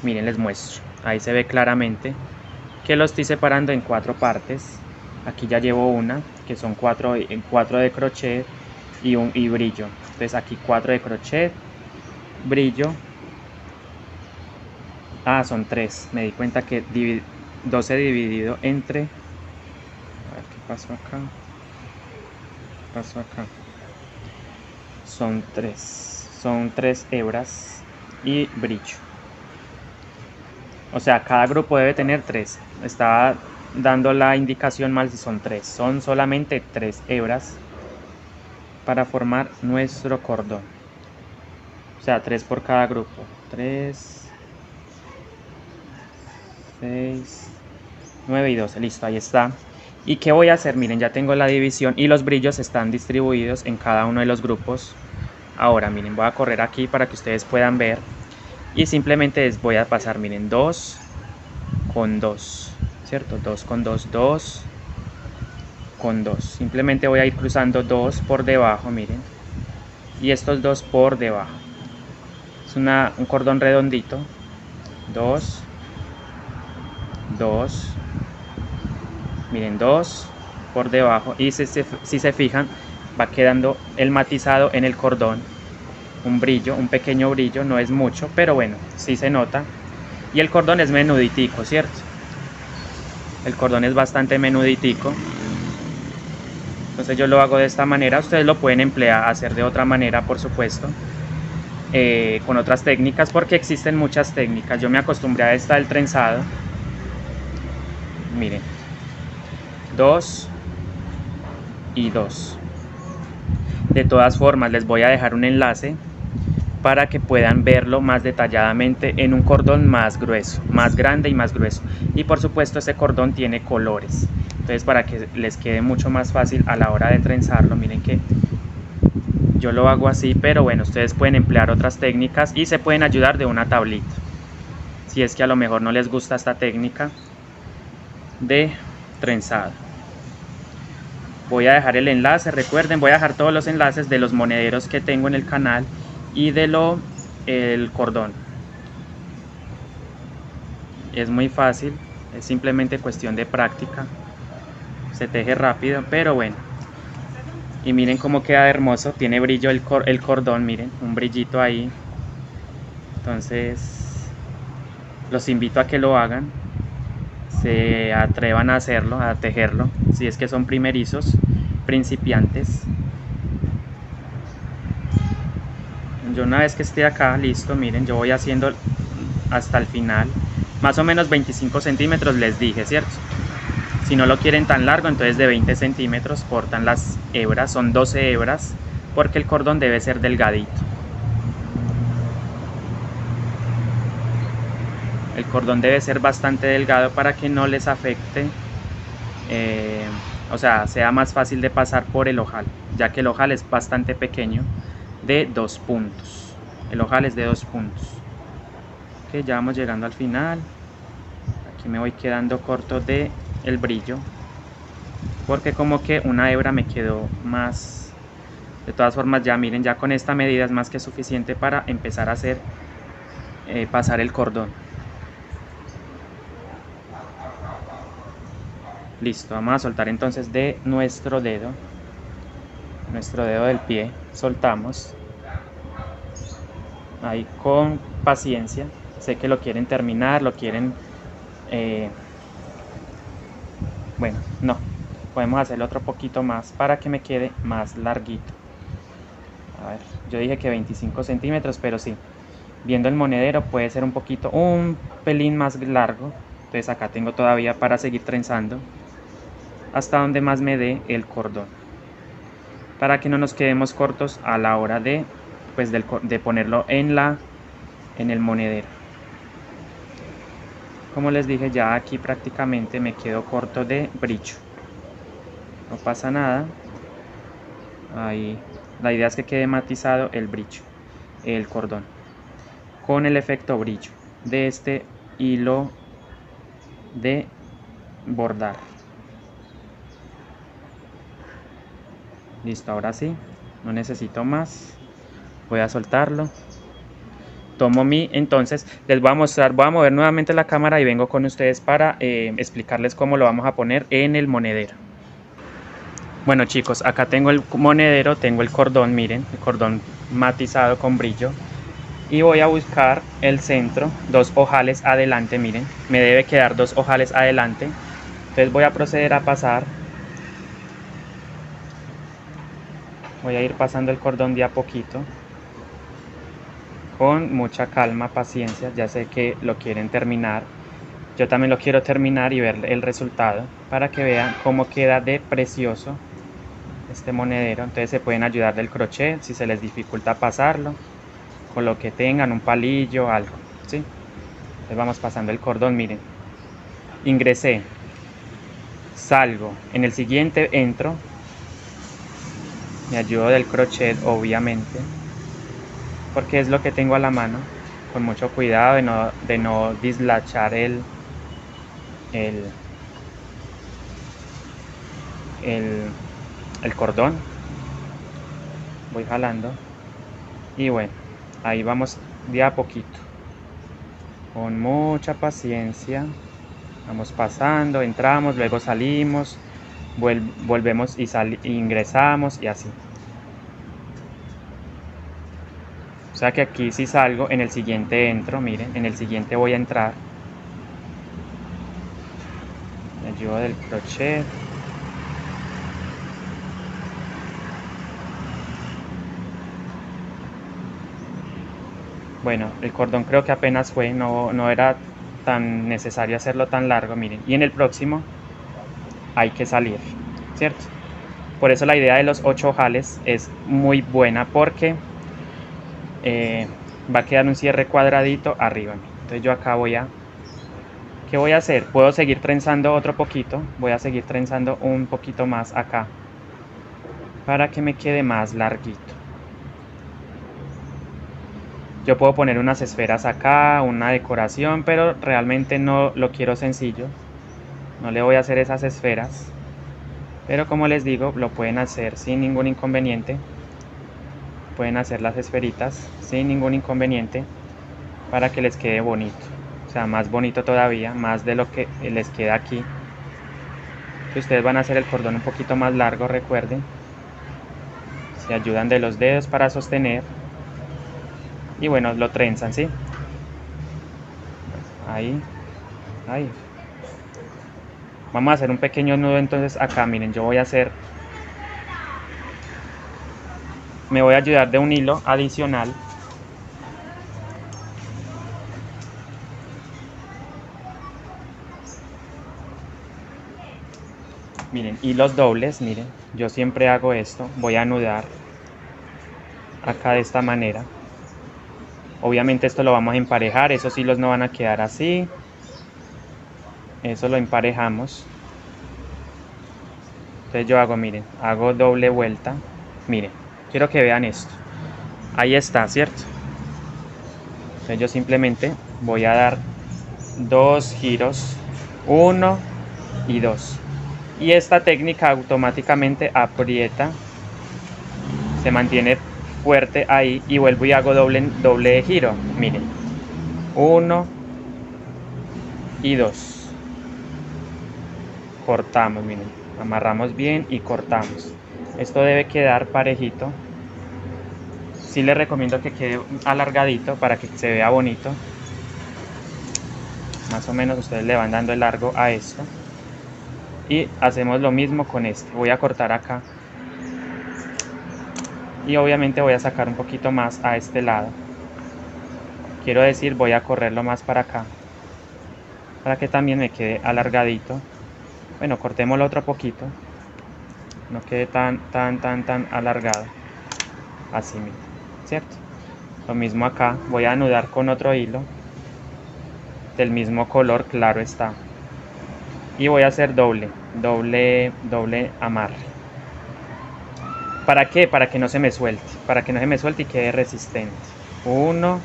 A: miren, les muestro, ahí se ve claramente que lo estoy separando en 4 partes. Aquí ya llevo una, que son 4 de crochet y brillo. Entonces aquí 4 de crochet, brillo. Ah, son 3. Me di cuenta que 12 dividido entre... A ver, ¿qué pasó acá? ¿Qué pasó acá? Son 3. Son 3 hebras y brillo. O sea, cada grupo debe tener 3. Estaba dando la indicación mal si son 3. Son solamente 3 hebras para formar nuestro cordón. O sea, 3 por cada grupo. 3, 6, 9 y 12. Listo, ahí está. ¿Y qué voy a hacer? Miren, ya tengo la división y los brillos están distribuidos en cada uno de los grupos. Ahora, miren, voy a correr aquí para que ustedes puedan ver. Y simplemente les voy a pasar, miren, 2 con 2, ¿cierto? 2 con 2, 2 con 2. Simplemente voy a ir cruzando 2 por debajo, miren. Y estos 2 por debajo. Es un cordón redondito. 2, 2. Miren, 2 por debajo. Y si se fijan, va quedando el matizado en el cordón. Un brillo, un pequeño brillo, no es mucho, pero bueno, sí se nota. Y el cordón es menuditico, ¿cierto? El cordón es bastante menuditico. Entonces yo lo hago de esta manera. Ustedes lo pueden emplear, hacer de otra manera, por supuesto, con otras técnicas, porque existen muchas técnicas. Yo me acostumbré a esta del trenzado. Miren, 2 y 2. De todas formas, les voy a dejar un enlace para que puedan verlo más detalladamente en un cordón más grueso, más grande y más grueso. Y por supuesto ese cordón tiene colores, entonces para que les quede mucho más fácil a la hora de trenzarlo. Miren que yo lo hago así, pero bueno, ustedes pueden emplear otras técnicas y se pueden ayudar de una tablita, si es que a lo mejor no les gusta esta técnica de trenzado. Voy a dejar el enlace, recuerden, voy a dejar todos los enlaces de los monederos que tengo en el canal y de el cordón. Es muy fácil, es simplemente cuestión de práctica. Se teje rápido, pero bueno. Y miren cómo queda hermoso, tiene brillo el cordón, miren, un brillito ahí. Entonces, los invito a que lo hagan, se atrevan a hacerlo, a tejerlo, si es que son primerizos, principiantes. Yo una vez que esté acá, listo, miren, yo voy haciendo hasta el final, más o menos 25 centímetros les dije, ¿cierto? Si no lo quieren tan largo, entonces de 20 centímetros cortan las hebras, son 12 hebras, porque el cordón debe ser delgadito. El cordón debe ser bastante delgado para que no les afecte, o sea, sea más fácil de pasar por el ojal, ya que el ojal es bastante pequeño, de 2 puntos. El ojal es de 2 puntos. Ok, ya vamos llegando al final. Aquí me voy quedando corto de el brillo, porque como que una hebra me quedó más. De todas formas, ya miren, ya con esta medida es más que suficiente para empezar a hacer pasar el cordón. Listo, vamos a soltar entonces de nuestro dedo del pie, soltamos ahí con paciencia. Sé que lo quieren terminar, lo quieren bueno, no, podemos hacerlo otro poquito más para que me quede más larguito. A ver, yo dije que 25 centímetros, pero sí, viendo el monedero puede ser un pelín más largo. Entonces acá tengo todavía para seguir trenzando hasta donde más me dé el cordón, para que no nos quedemos cortos a la hora de, pues, de ponerlo en el monedero. Como les dije, ya aquí prácticamente me quedo corto de brillo. No pasa nada. Ahí, la idea es que quede matizado el brillo, el cordón, con el efecto brillo de este hilo de bordar. Listo, ahora sí, no necesito más. Voy a soltarlo. Tomo entonces les voy a mostrar, voy a mover nuevamente la cámara y vengo con ustedes para explicarles cómo lo vamos a poner en el monedero. Bueno chicos, acá tengo el monedero, tengo el cordón, miren, el cordón matizado con brillo. Y voy a buscar el centro, 2 ojales adelante, miren, me debe quedar 2 ojales adelante. Entonces voy a proceder a pasar. Voy a ir pasando el cordón de a poquito, con mucha calma, paciencia. Ya sé que lo quieren terminar, Yo también lo quiero terminar y ver el resultado para que vean cómo queda de precioso este monedero. Entonces se pueden ayudar del crochet si se les dificulta pasarlo, con lo que tengan, un palillo, algo, ¿sí? Entonces vamos pasando el cordón, miren. Ingresé, salgo, en el siguiente entro, me ayudo del crochet obviamente, porque es lo que tengo a la mano, con mucho cuidado de no dislachar el cordón. Voy jalando y bueno, ahí vamos de a poquito, con mucha paciencia, vamos pasando, entramos, luego salimos, volvemos y ingresamos y así. O sea que aquí si salgo, en el siguiente entro, miren, en el siguiente voy a entrar, me ayudo del crochet. Bueno, el cordón creo que apenas fue, no era tan necesario hacerlo tan largo, miren. Y en el próximo hay que salir, ¿cierto? Por eso la idea de los 8 ojales es muy buena, porque va a quedar un cierre cuadradito arriba. Entonces yo acá ¿qué voy a hacer? Puedo seguir trenzando otro poquito, voy a seguir trenzando un poquito más acá, para que me quede más larguito. Yo puedo poner unas esferas acá, una decoración, pero realmente no lo quiero sencillo. No le voy a hacer esas esferas. Pero como les digo, lo pueden hacer sin ningún inconveniente. Pueden hacer las esferitas sin ningún inconveniente para que les quede bonito. O sea, más bonito todavía, más de lo que les queda aquí. Que ustedes van a hacer el cordón un poquito más largo, recuerden. Se ayudan de los dedos para sostener. Y bueno, lo trenzan, ¿sí? Ahí, ahí. Vamos a hacer un pequeño nudo entonces acá, miren, yo voy a hacer, me voy a ayudar de un hilo adicional. Miren, hilos dobles, miren, yo siempre hago esto, voy a anudar acá de esta manera. Obviamente esto lo vamos a emparejar, esos hilos no van a quedar así. Eso lo emparejamos. Entonces yo hago, miren, hago doble vuelta. Miren, quiero que vean esto. Ahí está, ¿cierto? Entonces yo simplemente voy a dar 2 giros, 1 y 2. Y esta técnica automáticamente aprieta, se mantiene fuerte ahí y vuelvo y hago doble giro. Miren, 1 y 2. Cortamos, miren, amarramos bien y cortamos. Esto debe quedar parejito. Sí les recomiendo que quede alargadito para que se vea bonito. Más o menos ustedes le van dando el largo a esto. Y hacemos lo mismo con este. Voy a cortar acá. Y obviamente voy a sacar un poquito más a este lado. Quiero decir, voy a correrlo más para acá, para que también me quede alargadito. Bueno, cortémoslo otro poquito. No quede tan alargado. Así mismo, ¿cierto? Lo mismo acá. Voy a anudar con otro hilo del mismo color, claro está. Y voy a hacer doble amarre. ¿Para qué? Para que no se me suelte. Para que no se me suelte y quede resistente. 1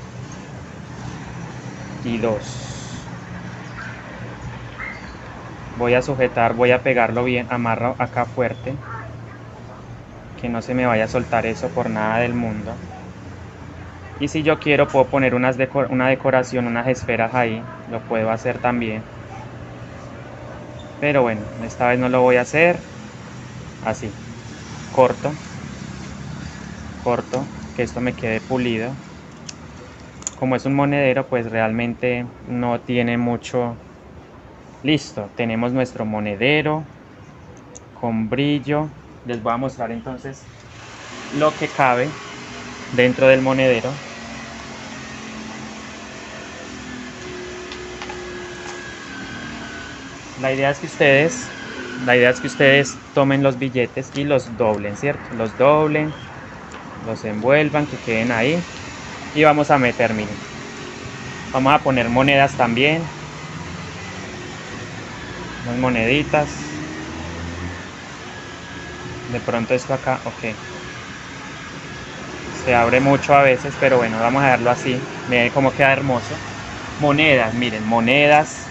A: y 2. Voy a sujetar, voy a pegarlo bien. Amarro acá fuerte. Que no se me vaya a soltar eso por nada del mundo. Y si yo quiero puedo poner una decoración, unas esferas ahí. Lo puedo hacer también. Pero bueno, esta vez no lo voy a hacer. Así. Corto, que esto me quede pulido. Como es un monedero, pues realmente no tiene mucho. Listo, tenemos nuestro monedero con brillo. Les voy a mostrar entonces lo que cabe dentro del monedero. La idea es que ustedes tomen los billetes y los doblen, ¿cierto? Los doblen, los envuelvan, que queden ahí. Y vamos a meter, miren. Vamos a poner monedas también. Unas moneditas. De pronto esto acá, ok. Se abre mucho a veces, pero bueno, vamos a darlo así. Miren cómo queda hermoso. Monedas, miren, monedas.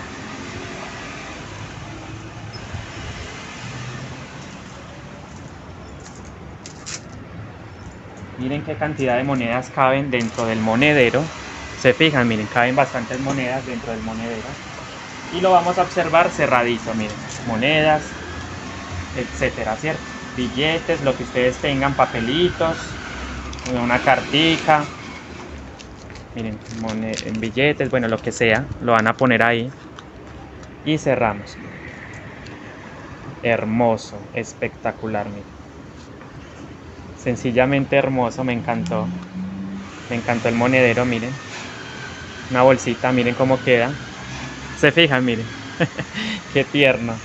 A: Miren qué cantidad de monedas caben dentro del monedero. Se fijan, miren, caben bastantes monedas dentro del monedero. Y lo vamos a observar cerradito, miren. Monedas, etcétera, ¿cierto? Billetes, lo que ustedes tengan, papelitos, una cartica. Miren, billetes, bueno, lo que sea, lo van a poner ahí. Y cerramos. Hermoso, espectacular, miren. Sencillamente hermoso, me encantó. Me encantó el monedero, miren. Una bolsita, miren cómo queda. Se fijan, miren. Qué tierno.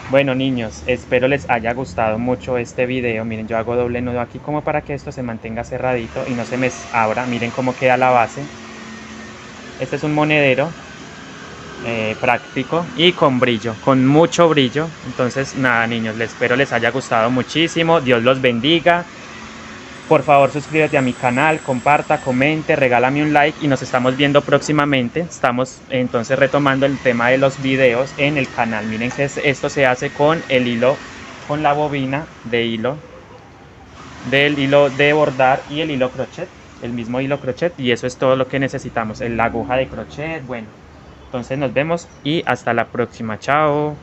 A: Bueno, niños, espero les haya gustado mucho este video. Miren, yo hago doble nudo aquí como para que esto se mantenga cerradito y no se me abra. Miren cómo queda la base. Este es un monedero práctico y con brillo, con mucho brillo. Entonces, nada, niños, espero les haya gustado muchísimo. Dios los bendiga. Por favor, suscríbete a mi canal, comparta, comente, regálame un like y nos estamos viendo próximamente. Estamos entonces retomando el tema de los videos en el canal. Miren que esto se hace con el hilo, con la bobina de hilo, del hilo de bordar y el hilo crochet, el mismo hilo crochet, y eso es todo lo que necesitamos, la aguja de crochet. Bueno, entonces nos vemos y hasta la próxima. Chao.